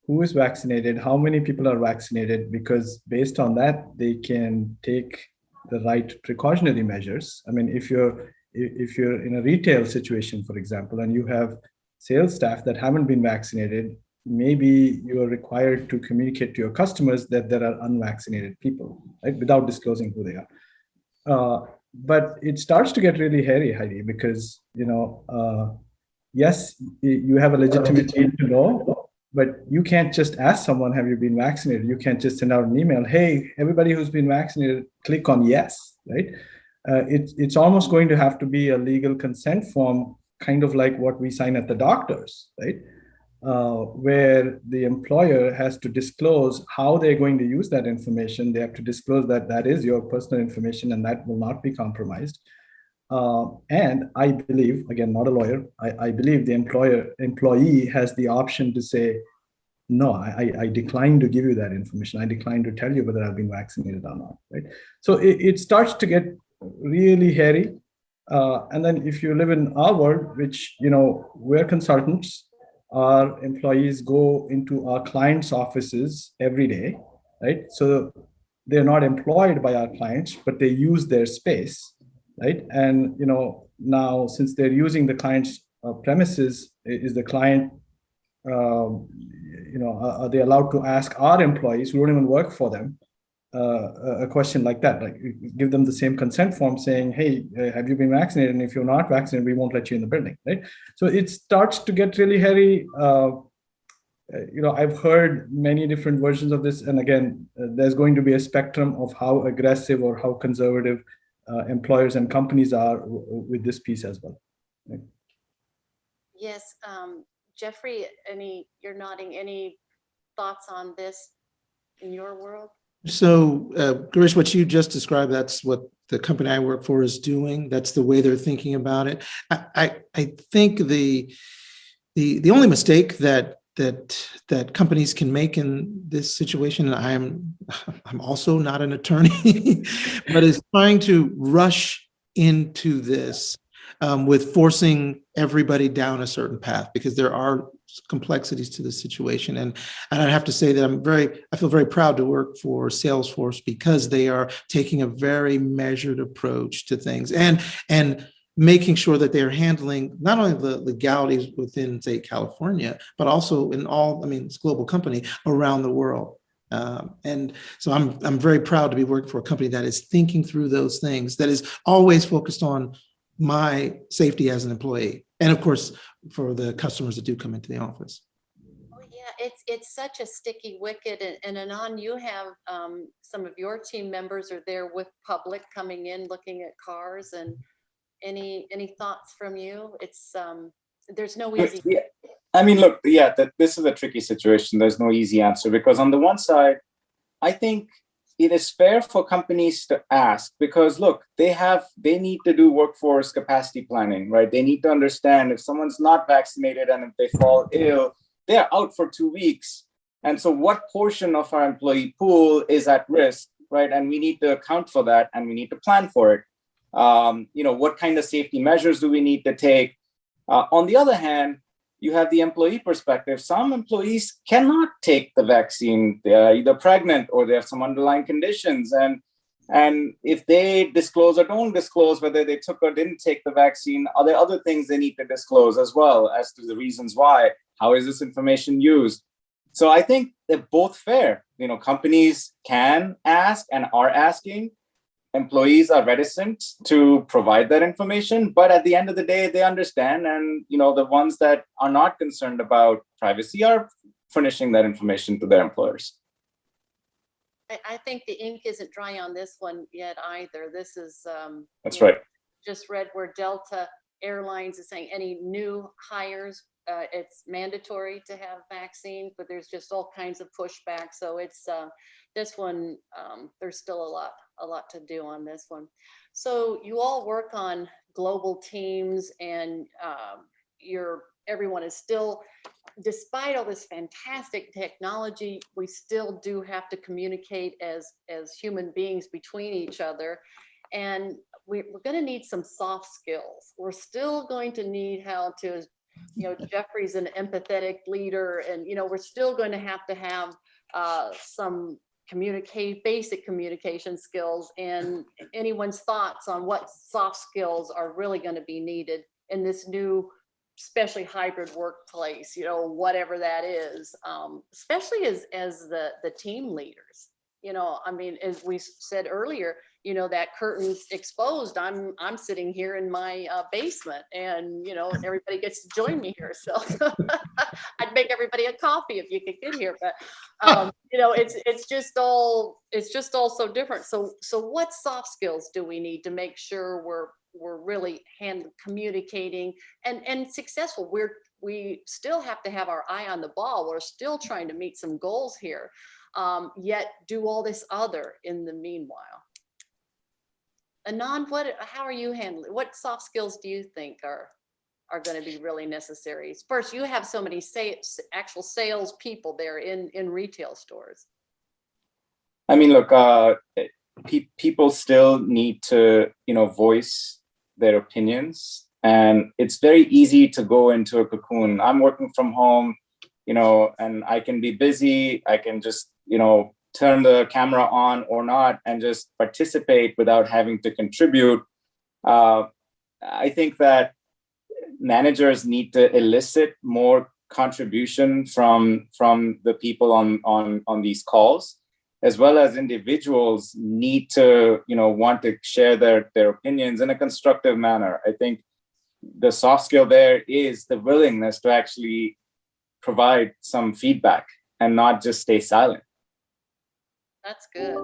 who is vaccinated, how many people are vaccinated, because based on that, they can take the right precautionary measures. I mean, if you're in a retail situation, for example, and you have sales staff that haven't been vaccinated, maybe you are required to communicate to your customers that there are unvaccinated people, right, without disclosing who they are. But it starts to get really hairy, Heidi, because yes, you have a legitimate need to know, but you can't just ask someone, have you been vaccinated? You can't just send out an email, hey, everybody who's been vaccinated, click on yes, right? It's almost going to have to be a legal consent form, kind of like what we sign at the doctors, right? Where the employer has to disclose how they're going to use that information. They have to disclose that that is your personal information and that will not be compromised. And I believe, again, not a lawyer, I believe the employee has the option to say, no, I decline to give you that information. I decline to tell you whether I've been vaccinated or not, right? So it starts to get really hairy. And then if you live in our world, which, we're consultants, our employees go into our clients' offices every day, right? So they're not employed by our clients, but they use their space, right? And, now since they're using the client's premises, is the client, are they allowed to ask our employees who don't even work for them a question like that, like give them the same consent form saying, hey, have you been vaccinated? And if you're not vaccinated, we won't let you in the building, right? So it starts to get really hairy. I've heard many different versions of this. And again, there's going to be a spectrum of how aggressive or how conservative employers and companies are with this piece as well. Right? Yes, Jeffrey, you're nodding, any thoughts on this? in your world? So, Girish, what you just described, that's what the company I work for is doing. That's the way they're thinking about it. I think the only mistake that companies can make in this situation, and I'm also not an attorney, but is trying to rush into this with forcing everybody down a certain path, because there are complexities to the situation. And I have to say that I feel very proud to work for Salesforce, because they are taking a very measured approach to things and making sure that they're handling not only the legalities within, say, California, but also in all, I mean, it's a global company around the world. And so I'm very proud to be working for a company that is thinking through those things, that is always focused on my safety as an employee, and of course for the customers that do come into the office. Oh yeah, it's such a sticky wicket. And Anand, you have some of your team members are there with public coming in, looking at cars. And any thoughts from you? It's there's no easy. Yeah. I mean, look, yeah, this is a tricky situation. There's no easy answer, because on the one side, I think it is fair for companies to ask, because look, they need to do workforce capacity planning, right? They need to understand if someone's not vaccinated and if they fall ill, they're out for 2 weeks. And so what portion of our employee pool is at risk, right? And we need to account for that, and we need to plan for it. What kind of safety measures do we need to take? On the other hand, you have the employee perspective. Some employees cannot take the vaccine. They are either pregnant or they have some underlying conditions. And if they disclose or don't disclose whether they took or didn't take the vaccine, are there other things they need to disclose as well as to the reasons why? How is this information used? So I think they're both fair. Companies can ask and are asking. Employees are reticent to provide that information, but at the end of the day, they understand. And, the ones that are not concerned about privacy are furnishing that information to their employers. I think the ink isn't dry on this one yet either. This is That's right. Just read where Delta Airlines is saying any new hires, it's mandatory to have vaccines, but there's just all kinds of pushback. So it's this one, there's still a lot to do on this one. So you all work on global teams, and everyone is still, despite all this fantastic technology, we still do have to communicate as human beings between each other. And we're going to need some soft skills. We're still going to need how to, Jeffrey's an empathetic leader, and, we're still going to have some basic communication skills, and anyone's thoughts on what soft skills are really going to be needed in this new, especially hybrid workplace, whatever that is, especially as the team leaders. As we said earlier, that curtain's exposed. I'm sitting here in my basement, and everybody gets to join me here. So I'd make everybody a coffee if you could get here. But it's just all so different. So what soft skills do we need to make sure we're really communicating and successful? We still have to have our eye on the ball. We're still trying to meet some goals here, yet do all this other in the meanwhile. Anand, how are you handling? What soft skills do you think are going to be really necessary? First, you have so many actual sales people there in retail stores. I mean, look, people still need to, voice their opinions, and it's very easy to go into a cocoon. I'm working from home, and I can be busy. I can just, turn the camera on or not and just participate without having to contribute. I think that managers need to elicit more contribution from the people on these calls, as well as individuals need to, want to share their opinions in a constructive manner. I think the soft skill there is the willingness to actually provide some feedback and not just stay silent. That's good.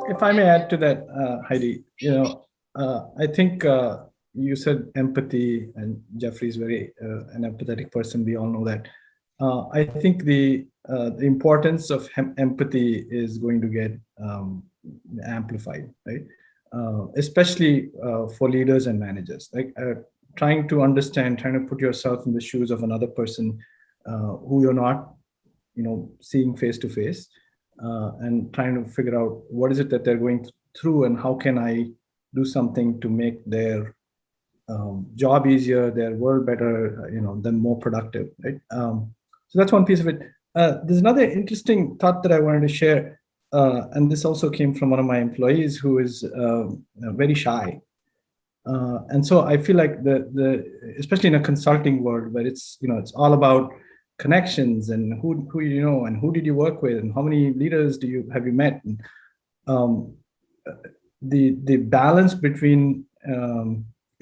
If I may add to that, Heidi, I think you said empathy, and Jeffrey is very an empathetic person. We all know that. I think the importance of empathy is going to get amplified, right? Especially for leaders and managers, like trying to understand, trying to put yourself in the shoes of another person who you're not, seeing face to face, and trying to figure out what is it that they're going through and how can I do something to make their job easier, their world better, them more productive, right? So that's one piece of it. There's another interesting thought that I wanted to share, and this also came from one of my employees who is very shy. And so I feel like especially in a consulting world where it's all about connections and who you know and who did you work with and how many leaders have you met, and the balance between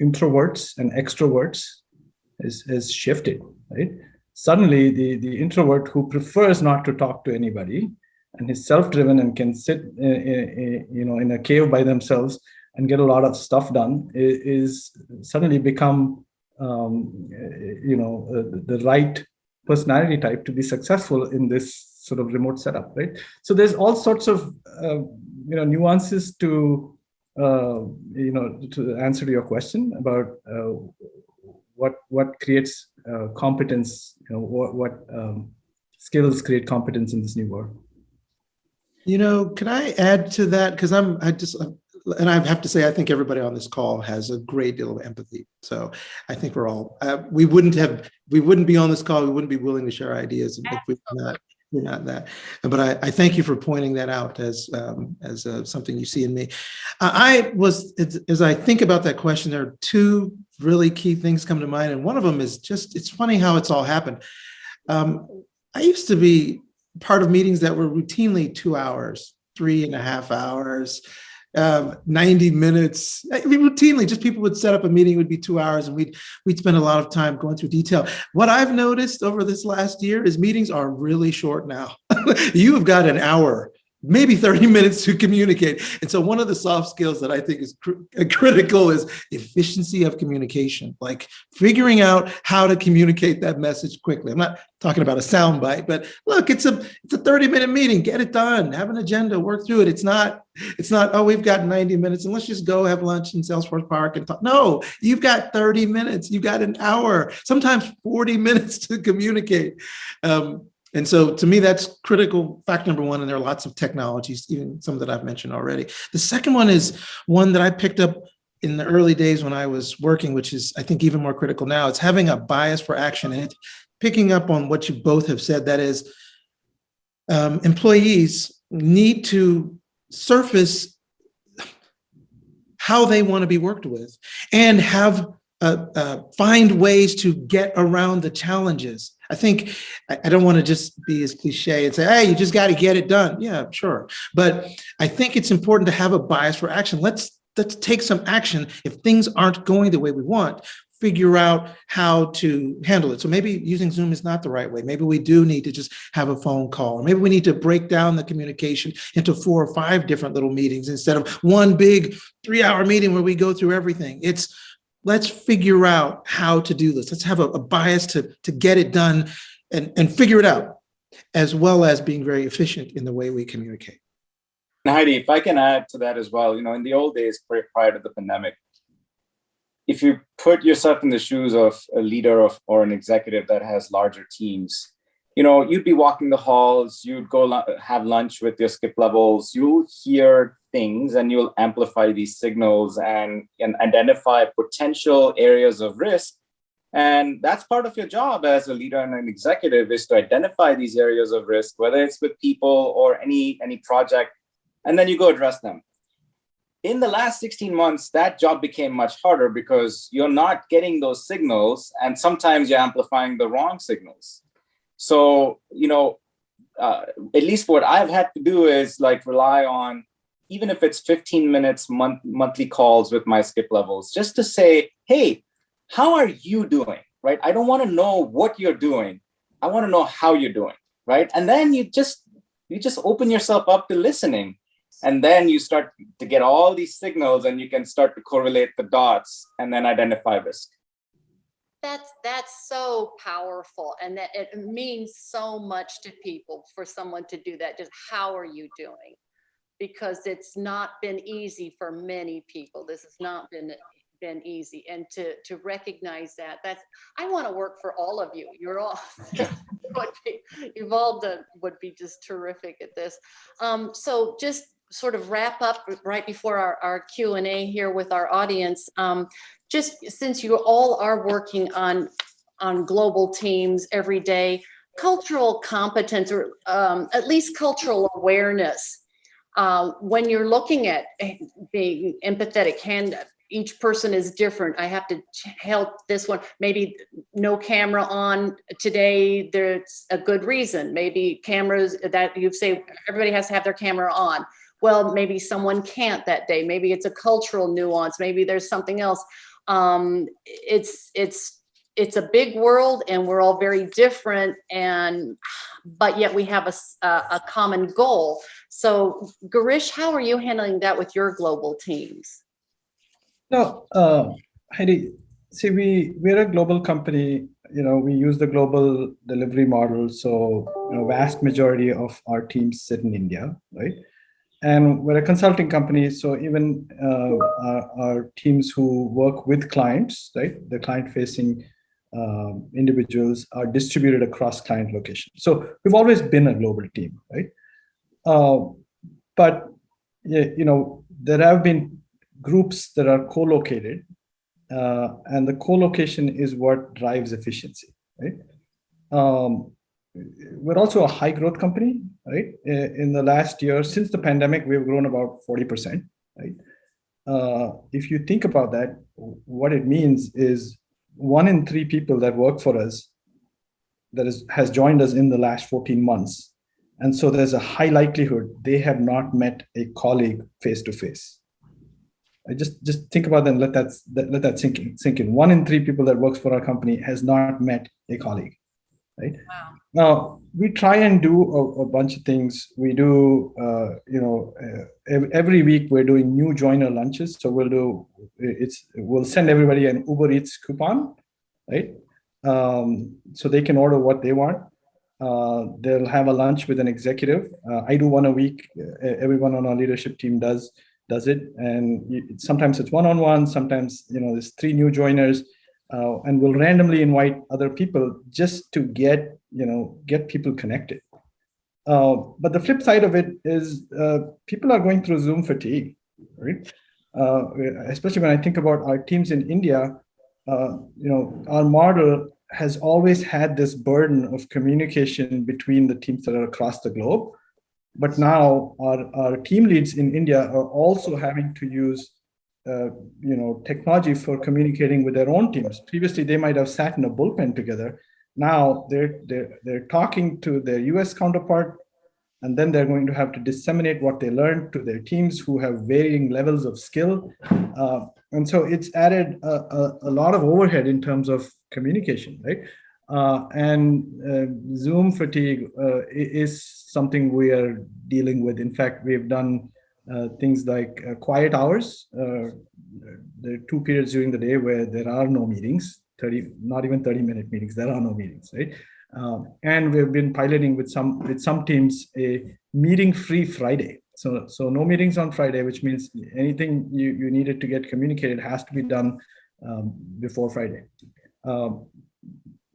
introverts and extroverts is shifted, right? Suddenly the introvert who prefers not to talk to anybody and is self-driven and can sit in a cave by themselves and get a lot of stuff done is suddenly become the right personality type to be successful in this sort of remote setup, right? So there's all sorts of nuances to to answer to your question about what creates competence, what skills create competence in this new world. Can I add to that? Because and I have to say, I think everybody on this call has a great deal of empathy. So I think we're all, we wouldn't be on this call, we wouldn't be willing to share ideas if we're not that. But I thank you for pointing that out as something you see in me. As I think about that question, there are two really key things come to mind. And one of them is just, it's funny how it's all happened. I used to be part of meetings that were routinely 2 hours, 3.5 hours, 90 minutes. I mean, routinely, just people would set up a meeting, it would be 2 hours, and we'd spend a lot of time going through detail. What I've noticed over this last year is meetings are really short now. You have got an hour, maybe 30 minutes to communicate. And so one of the soft skills that I think is critical is efficiency of communication, like figuring out how to communicate that message quickly. I'm not talking about a soundbite, but look, it's a 30-minute meeting, get it done, have an agenda, work through it. It's not, oh, we've got 90 minutes and let's just go have lunch in Salesforce Park and talk. No, you've got 30 minutes, you've got an hour, sometimes 40 minutes to communicate. And so to me, that's critical fact number one. And there are lots of technologies, even some that I've mentioned already. The second one is one that I picked up in the early days when I was working, which is, I think, even more critical now. It's having a bias for action. And it's picking up on what you both have said. That is, employees need to surface how they want to be worked with and have find ways to get around the challenges. I think I don't want to just be as cliche and say, hey, you just got to get it done. Yeah, sure. But I think it's important to have a bias for action. Let's take some action. If things aren't going the way we want, figure out how to handle it. So maybe using Zoom is not the right way. Maybe we do need to just have a phone call, or maybe we need to break down the communication into 4 or 5 different little meetings instead of one big 3-hour meeting where we go through everything. Let's figure out how to do this. Let's have a bias to get it done and figure it out, as well as being very efficient in the way we communicate. Now, Heidi, if I can add to that as well, in the old days prior to the pandemic, if you put yourself in the shoes of a leader or an executive that has larger teams, you'd be walking the halls, you'd go have lunch with your skip levels, you'll hear things and you'll amplify these signals and identify potential areas of risk. And that's part of your job as a leader and an executive, is to identify these areas of risk, whether it's with people or any project, and then you go address them. In the last 16 months, that job became much harder because you're not getting those signals, and sometimes you're amplifying the wrong signals. So, at least what I've had to do is rely on, even if it's 15 minutes monthly calls with my skip levels, just to say, hey, how are you doing, right? I don't want to know what you're doing. I want to know how you're doing, right? And then you just open yourself up to listening. And then you start to get all these signals and you can start to correlate the dots and then identify risk. That's so powerful, and that it means so much to people for someone to do that. Just how are you doing? Because it's not been easy for many people. This has not been easy, and to recognize that's I want to work for all of you. You're all you've all done would be just terrific at this. So just sort of wrap up right before our Q&A here with our audience. Just since you all are working on global teams every day, cultural competence, or at least cultural awareness, when you're looking at being empathetic, each person is different. I have to help this one. Maybe no camera on today, there's a good reason. Maybe cameras that you say everybody has to have their camera on. Well, maybe someone can't that day. Maybe it's a cultural nuance. Maybe there's something else. It's a big world, and we're all very different, but yet we have a common goal. So Girish, how are you handling that with your global teams? No, Heidi, see, we're a global company. We use the global delivery model. So, vast majority of our teams sit in India, right? And we're a consulting company. So even our teams who work with clients, right, the client-facing individuals are distributed across client locations. So we've always been a global team, right? But there have been groups that are co-located, and the co-location is what drives efficiency, right? We're also a high growth company, right? In the last year, since the pandemic, we've grown about 40%, right? If you think about that, what it means is 1 in 3 people that work for us has joined us in the last 14 months. And so there's a high likelihood they have not met a colleague face to face. I just think about that and let that sink in. 1 in 3 people that works for our company has not met a colleague, right? Wow. Now we try and do a bunch of things. We do, every week we're doing new joiner lunches. So we'll send everybody an Uber Eats coupon, right? So they can order what they want. They'll have a lunch with an executive. I do one a week. Everyone on our leadership team does it, and sometimes it's one-on-one. Sometimes there's 3 new joiners, and we'll randomly invite other people just to get people connected. But the flip side of it is people are going through Zoom fatigue, right? Especially when I think about our teams in India. Our model has always had this burden of communication between the teams that are across the globe. But now our team leads in India are also having to use technology for communicating with their own teams. Previously, they might have sat in a bullpen together. Now they're talking to their US counterpart, and then they're going to have to disseminate what they learned to their teams who have varying levels of skill. And so it's added a lot of overhead in terms of communication, right? And Zoom fatigue is something we are dealing with. In fact, we've done things like quiet hours. There are 2 periods during the day where there are no meetings, not even 30-minute meetings. There are no meetings, right? And we've been piloting with some teams a meeting-free Friday. So no meetings on Friday, which means anything you needed to get communicated has to be done before Friday.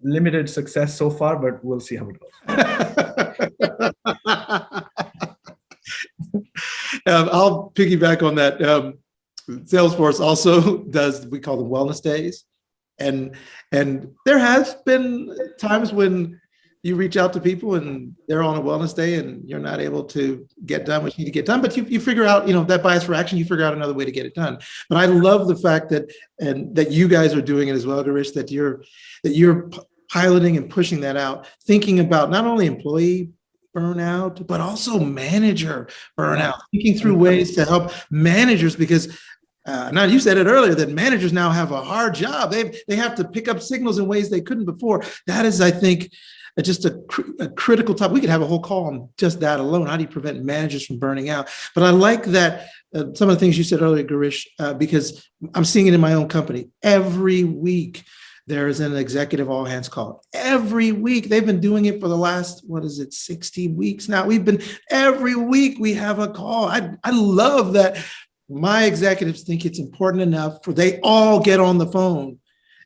Limited success so far, but we'll see how it goes. I'll piggyback on that. Salesforce also does, we call them wellness days. And there has been times when you reach out to people and they're on a wellness day and you're not able to get done what you need to get done, but you figure out, that bias for action, you figure out another way to get it done. But I love the fact that you guys are doing it as well, Girish, that you're piloting and pushing that out, thinking about not only employee burnout, but also manager burnout, thinking through ways to help managers, because now you said it earlier that managers now have a hard job. They have to pick up signals in ways they couldn't before. That is, I think, just a critical topic. We could have a whole call on just that alone. How do you prevent managers from burning out? But I like that some of the things you said earlier, Girish, because I'm seeing it in my own company every week. there is an executive all hands call. Every week, they've been doing it for the last, 60 weeks now. Every week we have a call. I love that my executives think it's important enough for they all get on the phone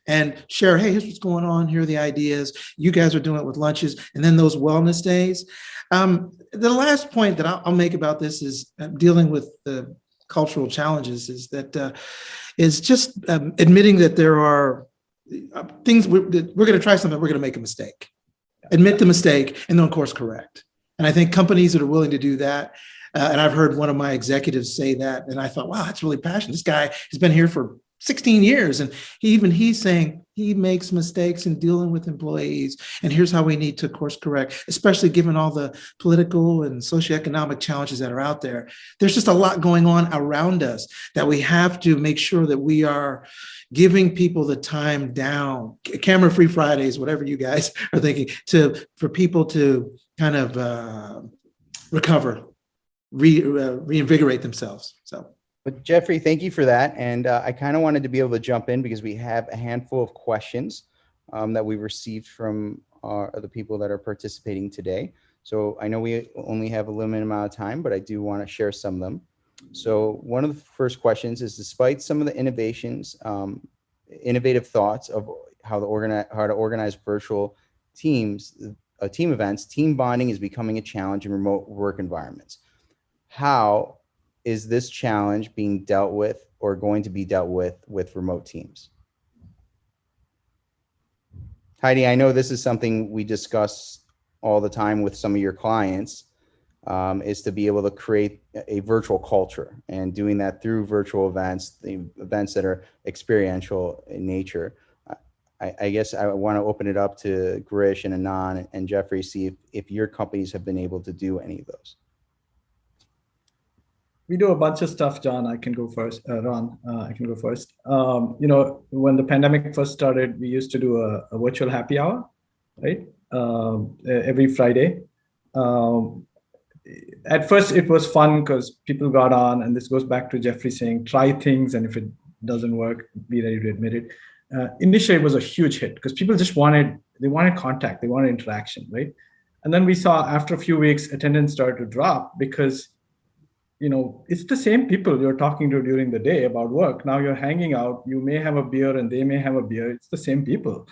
and share, hey, here's what's going on. Here are the ideas. You guys are doing it with lunches. And then those wellness days. The last point that I'll make about this is dealing with the cultural challenges is just admitting that there are things we're going to try something, we're going to make a mistake. Admit the mistake and then, of course, correct. And I think companies that are willing to do that, and I've heard one of my executives say that, and I thought, wow, that's really passionate. This guy has been here for 16 years. And he's saying he makes mistakes in dealing with employees. And here's how we need to course correct, especially given all the political and socioeconomic challenges that are out there. There's just a lot going on around us that we have to make sure that we are giving people the time down, camera-free Fridays, whatever you guys are thinking, for people to kind of recover, reinvigorate themselves. So. But Jeffrey, thank you for that. And I kind of wanted to be able to jump in because we have a handful of questions that we received from the people that are participating today. So I know we only have a limited amount of time, but I do want to share some of them. So one of the first questions is, despite some of the innovations, innovative thoughts of how to organize virtual teams, team events, team bonding is becoming a challenge in remote work environments. How is this challenge being dealt with or going to be dealt with remote teams? Heidi, I know this is something we discuss all the time with some of your clients, is to be able to create a virtual culture, and doing that through virtual events, the events that are experiential in nature. I guess I want to open it up to Girish and Anand and Jeffrey, see if your companies have been able to do any of those. We do a bunch of stuff, John. I can go first. Ron, I can go first. When the pandemic first started, we used to do a virtual happy hour, right? Every Friday. At first, it was fun because people got on, and this goes back to Jeffrey saying, try things, and if it doesn't work, be ready to admit it. Initially, it was a huge hit because people just wanted contact, they wanted interaction, right? And then we saw after a few weeks, attendance started to drop because it's the same people you're talking to during the day about work. Now you're hanging out, you may have a beer and they may have a beer. It's the same people.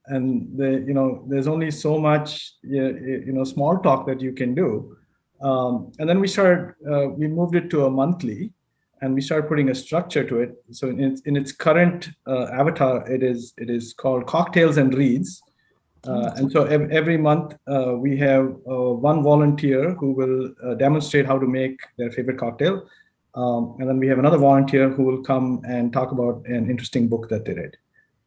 And there's only so much, small talk that you can do. And then we moved it to a monthly, and we started putting a structure to it. So in its current avatar, it is called Cocktails and Reads. And so every month we have one volunteer who will demonstrate how to make their favorite cocktail. And then we have another volunteer who will come and talk about an interesting book that they read,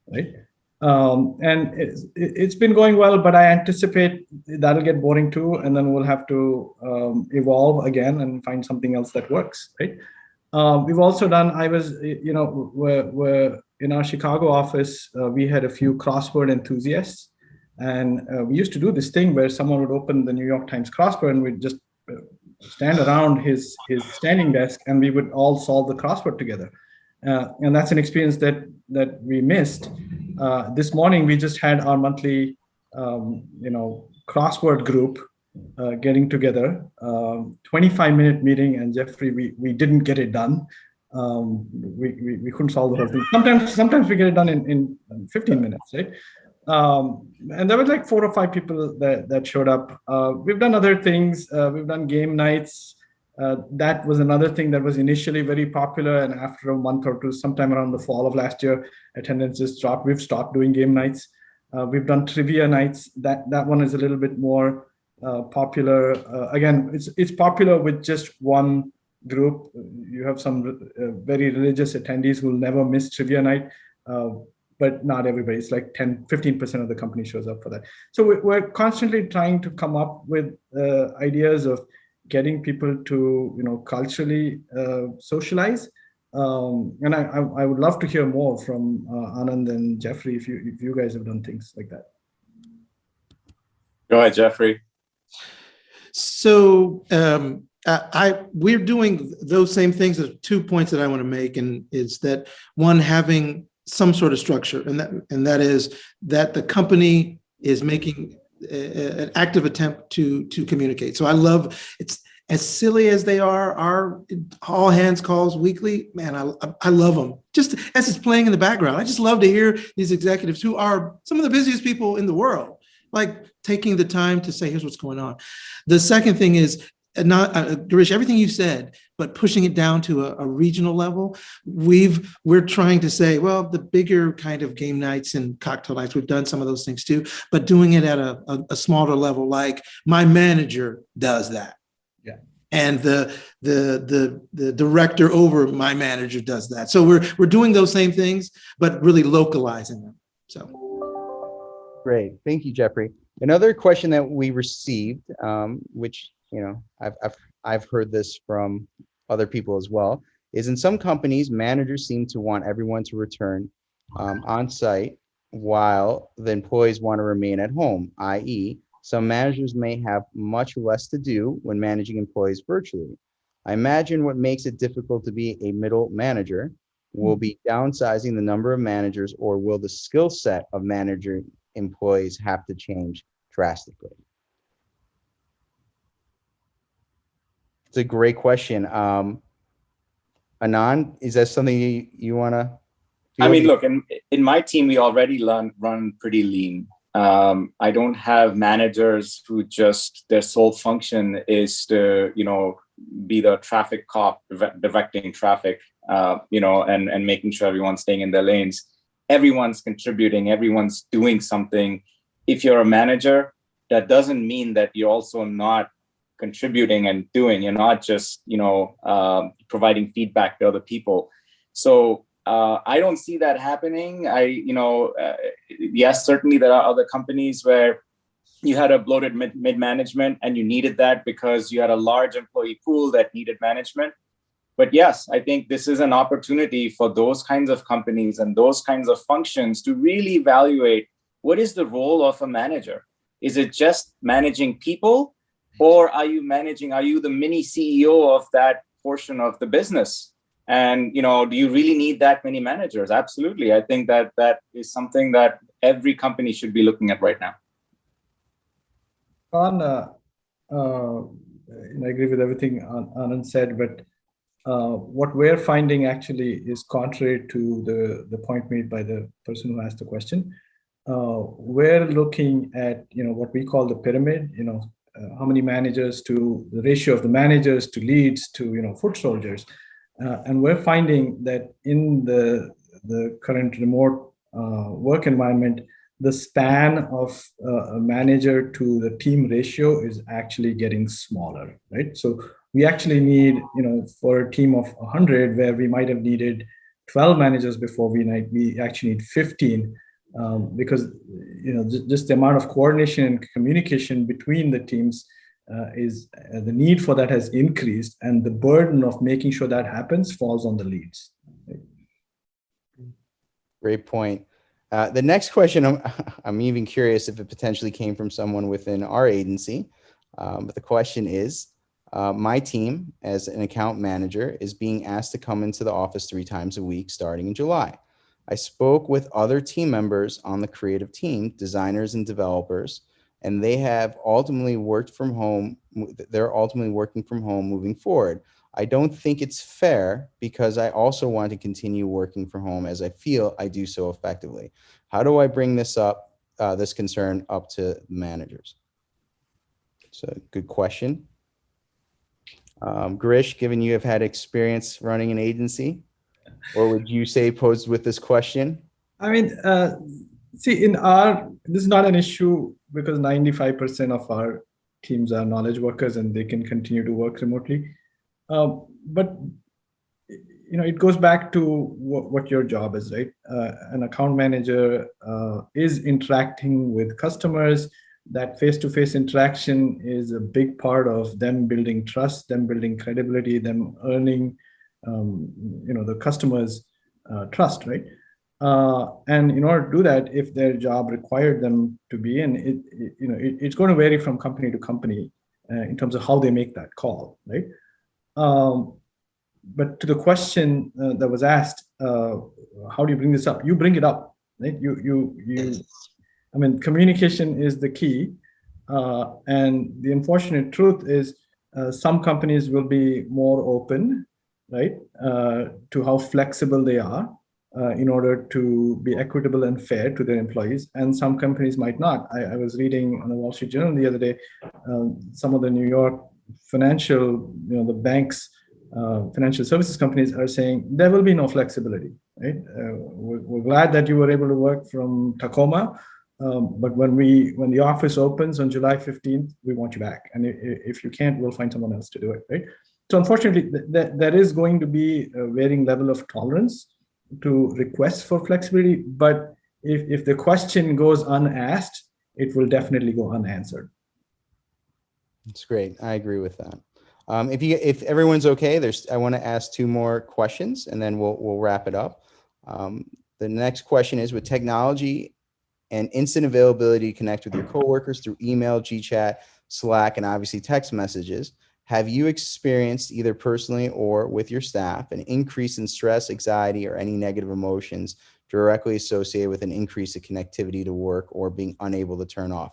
right? And it's been going well, but I anticipate that'll get boring too. And then we'll have to evolve again and find something else that works, right? We've also done, we're in our Chicago office, we had a few crossword enthusiasts. And we used to do this thing where someone would open the New York Times crossword and we'd just stand around his standing desk and we would all solve the crossword together. And that's an experience that we missed. This morning, we just had our monthly, crossword group getting together, 25-minute meeting. And Jeffrey, we didn't get it done. We couldn't solve the whole thing. Sometimes we get it done in 15 minutes, right? And there were like 4 or 5 people that showed up. We've done other things. We've done game nights. That was another thing that was initially very popular. And after a month or two, sometime around the fall of last year, attendance just dropped. We've stopped doing game nights. We've done trivia nights. That one is a little bit more popular. Again, it's popular with just one group. You have some very religious attendees who will never miss trivia night. But not everybody. It's like 15% of the company shows up for that. So we're constantly trying to come up with ideas of getting people to, culturally socialize. And I would love to hear more from Anand and Jeffrey if you guys have done things like that. Go ahead, Jeffrey. So we're doing those same things. There's 2 points that I want to make, and it's that one, having some sort of structure, and that is that the company is making an active attempt to communicate. So I love, it's as silly as they are, our all hands calls weekly, man, I love them. Just as it's playing in the background, I just love to hear these executives who are some of the busiest people in the world, like taking the time to say, here's what's going on. The second thing is, Girish, everything you said, but pushing it down to a regional level. We're trying to say, well, the bigger kind of game nights and cocktail nights, we've done some of those things too, but doing it at a smaller level, like my manager does that. Yeah. And the director over my manager does that. So we're doing those same things, but really localizing them. So great, thank you, Jeffrey. Another question that we received, which I've heard this from other people as well, is in some companies, managers seem to want everyone to return on site while the employees want to remain at home, i.e., some managers may have much less to do when managing employees virtually. I imagine what makes it difficult to be a middle manager will be downsizing the number of managers, or will the skill set of manager employees have to change drastically? It's a great question. Anand, is that something you want to? I mean, look, in my team, we already run pretty lean. I don't have managers who just, their sole function is to, be the traffic cop, directing traffic, and making sure everyone's staying in their lanes. Everyone's contributing, everyone's doing something. If you're a manager, that doesn't mean that you're also not contributing and doing. You're not just, providing feedback to other people. So I don't see that happening. Yes, certainly there are other companies where you had a bloated mid-management and you needed that because you had a large employee pool that needed management. But yes, I think this is an opportunity for those kinds of companies and those kinds of functions to really evaluate what is the role of a manager. Is it just managing people, or are you the mini CEO of that portion of the business? And, do you really need that many managers? Absolutely. I think that is something that every company should be looking at right now. I agree with everything Anand said, but what we're finding actually is contrary to the point made by the person who asked the question. We're looking at, what we call the pyramid, how many managers to the ratio of the managers to leads to, foot soldiers. And we're finding that in the current remote work environment, the span of a manager to the team ratio is actually getting smaller, right? So we actually need, for a team of 100, where we might have needed 12 managers before, we actually need 15, because, just the amount of coordination and communication between the teams is the need for that has increased, and the burden of making sure that happens falls on the leads. Right? Great point. The next question, I'm even curious if it potentially came from someone within our agency, but the question is, my team as an account manager is being asked to come into the office 3 times a week starting in July. I spoke with other team members on the creative team, designers and developers, and they have ultimately worked from home. They're ultimately working from home moving forward. I don't think it's fair because I also want to continue working from home as I feel I do so effectively. How do I bring this concern up to managers? It's a good question. Girish, given you have had experience running an agency, or would you say posed with this question? I mean, see, this is not an issue because 95% of our teams are knowledge workers and they can continue to work remotely. But it goes back to what your job is, right? An account manager is interacting with customers. That face-to-face interaction is a big part of them building trust, them building credibility, them earning, the customers' trust, right? And in order to do that, if their job required them to be in, it's going to vary from company to company in terms of how they make that call, right? but to the question that was asked, how do you bring this up? You bring it up, right? I mean, communication is the key. And the unfortunate truth is some companies will be more open, right, to how flexible they are in order to be equitable and fair to their employees. And some companies might not. I was reading on the Wall Street Journal the other day, some of the New York financial, the banks, financial services companies are saying there will be no flexibility, right? We're glad that you were able to work from Tacoma, but when the office opens on July 15th, we want you back. And if you can't, we'll find someone else to do it, right? So unfortunately, there is going to be a varying level of tolerance to requests for flexibility. But if the question goes unasked, it will definitely go unanswered. That's great. I agree with that. If everyone's okay, I want to ask two more questions and then we'll wrap it up. The next question is, with technology and instant availability to connect with your coworkers through email, GChat, Slack, and obviously text messages, have you experienced, either personally or with your staff, an increase in stress, anxiety, or any negative emotions directly associated with an increase in connectivity to work or being unable to turn off?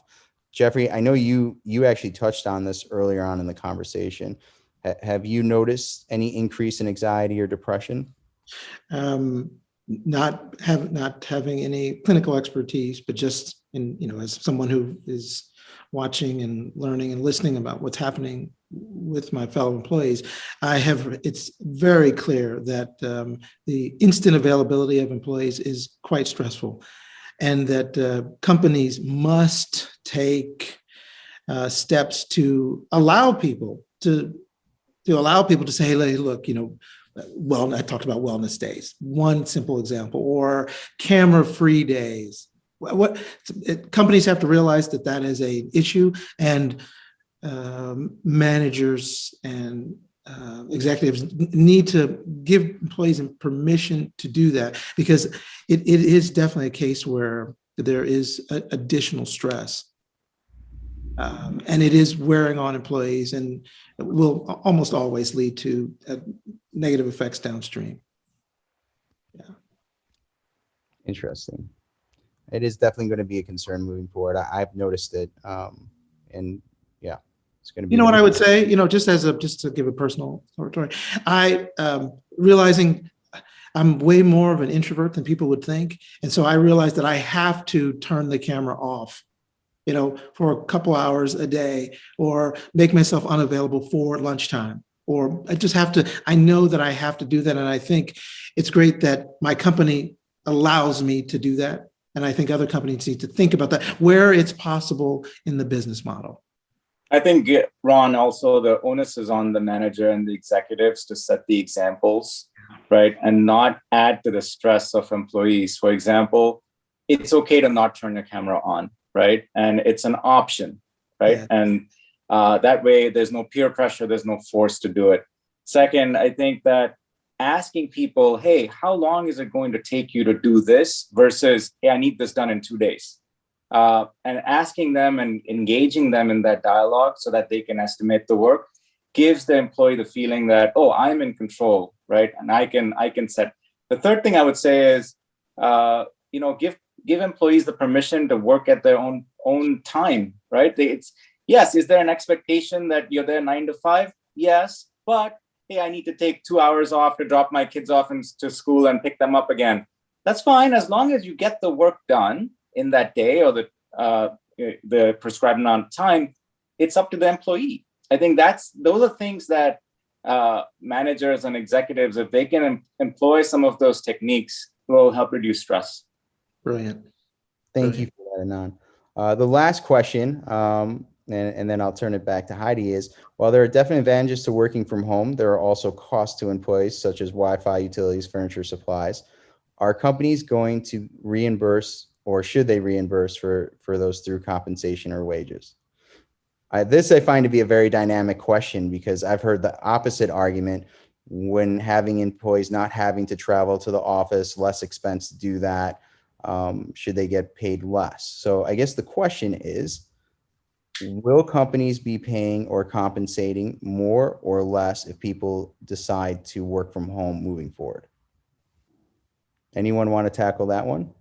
Jeffrey, I know you actually touched on this earlier on in the conversation. Have you noticed any increase in anxiety or depression? Not having any clinical expertise, but just as someone who is watching and learning and listening about what's happening with my fellow employees, it's very clear that the instant availability of employees is quite stressful, and that companies must take steps to allow people to say, hey, look, well, I talked about wellness days, one simple example, or camera-free days. Companies have to realize that is an issue, and managers and executives need to give employees permission to do that, because it is definitely a case where there is additional stress. And it is wearing on employees, and it will almost always lead to negative effects downstream. Yeah. Interesting. It is definitely going to be a concern moving forward. I've noticed it. And yeah, it's going to be. What I would say, just to give a personal story, realizing I'm way more of an introvert than people would think. And so I realized that I have to turn the camera off, for a couple hours a day, or make myself unavailable for lunchtime, or I know that I have to do that. And I think it's great that my company allows me to do that. And I think other companies need to think about that where it's possible in the business model. I think, Ron, also the onus is on the manager and the executives to set the examples, right? And not add to the stress of employees. For example, it's okay to not turn your camera on, right? And it's an option, right? Yeah. And that way there's no peer pressure, there's no force to do it. Second, I think that asking people, hey, how long is it going to take you to do this, versus, hey, I need this done in 2 days. And asking them and engaging them in that dialogue so that they can estimate the work gives the employee the feeling that, oh, I'm in control, right? And I can set. The third thing I would say is, give employees the permission to work at their own time, right? Yes, is there an expectation that you're there 9 to 5? Yes, but hey, I need to take 2 hours off to drop my kids off to school and pick them up again. That's fine, as long as you get the work done in that day or the prescribed amount of time. It's up to the employee. I think those are things that managers and executives, if they can employ some of those techniques, will help reduce stress. Brilliant. Thank you for that, Anand. The last question, and then I'll turn it back to Heidi, is, while there are definite advantages to working from home, there are also costs to employees, such as Wi-Fi, utilities, furniture, supplies. Are companies going to reimburse, or should they reimburse for those through compensation or wages? This I find to be a very dynamic question, because I've heard the opposite argument, when having employees not having to travel to the office, less expense to do that. Should they get paid less? So I guess the question is, will companies be paying or compensating more or less if people decide to work from home moving forward? Anyone want to tackle that one?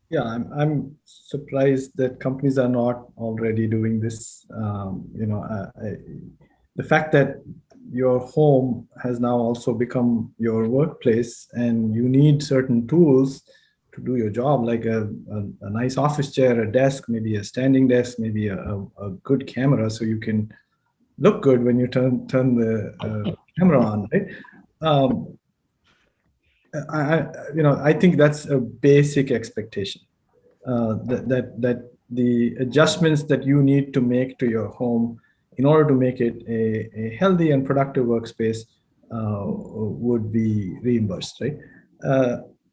Yeah, I'm surprised that companies are not already doing this. The fact that your home has now also become your workplace, and you need certain tools to do your job, like a nice office chair, a desk, maybe a standing desk, maybe a good camera, so you can look good when you turn the camera on, right? I think that's a basic expectation. That the adjustments that you need to make to your home in order to make it a healthy and productive workspace would be reimbursed, right?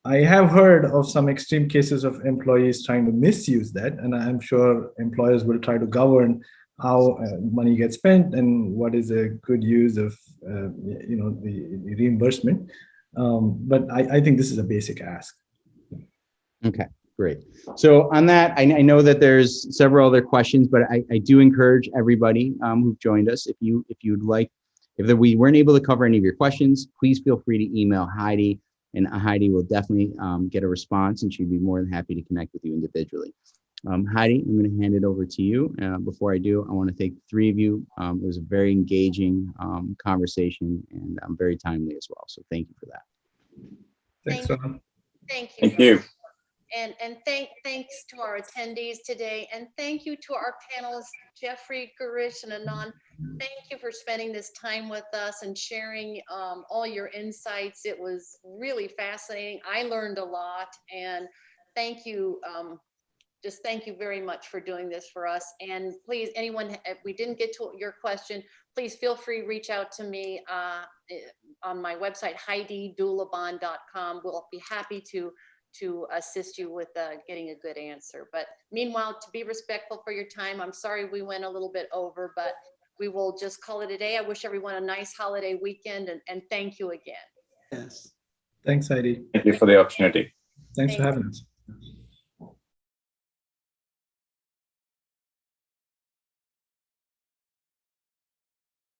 I have heard of some extreme cases of employees trying to misuse that, and I'm sure employers will try to govern how money gets spent and what is a good use of the reimbursement. But I think this is a basic ask. Okay, great. So on that, I know that there's several other questions, but I do encourage everybody who've joined us, if you'd like, if we weren't able to cover any of your questions, please feel free to email Heidi, and Heidi will definitely get a response, and she'd be more than happy to connect with you individually. Heidi, I'm going to hand it over to you. Before I do, I want to thank the three of you. It was a very engaging conversation, and very timely as well. So thank you for that. Thanks, Ron. Thank you. Thank you. And thanks to our attendees today. And thank you to our panelists, Jeffrey, Girish, and Anand. Thank you for spending this time with us and sharing all your insights. It was really fascinating. I learned a lot, and thank you. Just thank you very much for doing this for us. And please, anyone, if we didn't get to your question, please feel free to reach out to me on my website, HeidiDulebohn.com. We'll be happy to assist you with getting a good answer. But meanwhile, to be respectful for your time, I'm sorry we went a little bit over, but we will just call it a day. I wish everyone a nice holiday weekend, and thank you again. Yes. Thanks, Heidi. Thank you for the opportunity. Thanks for having us.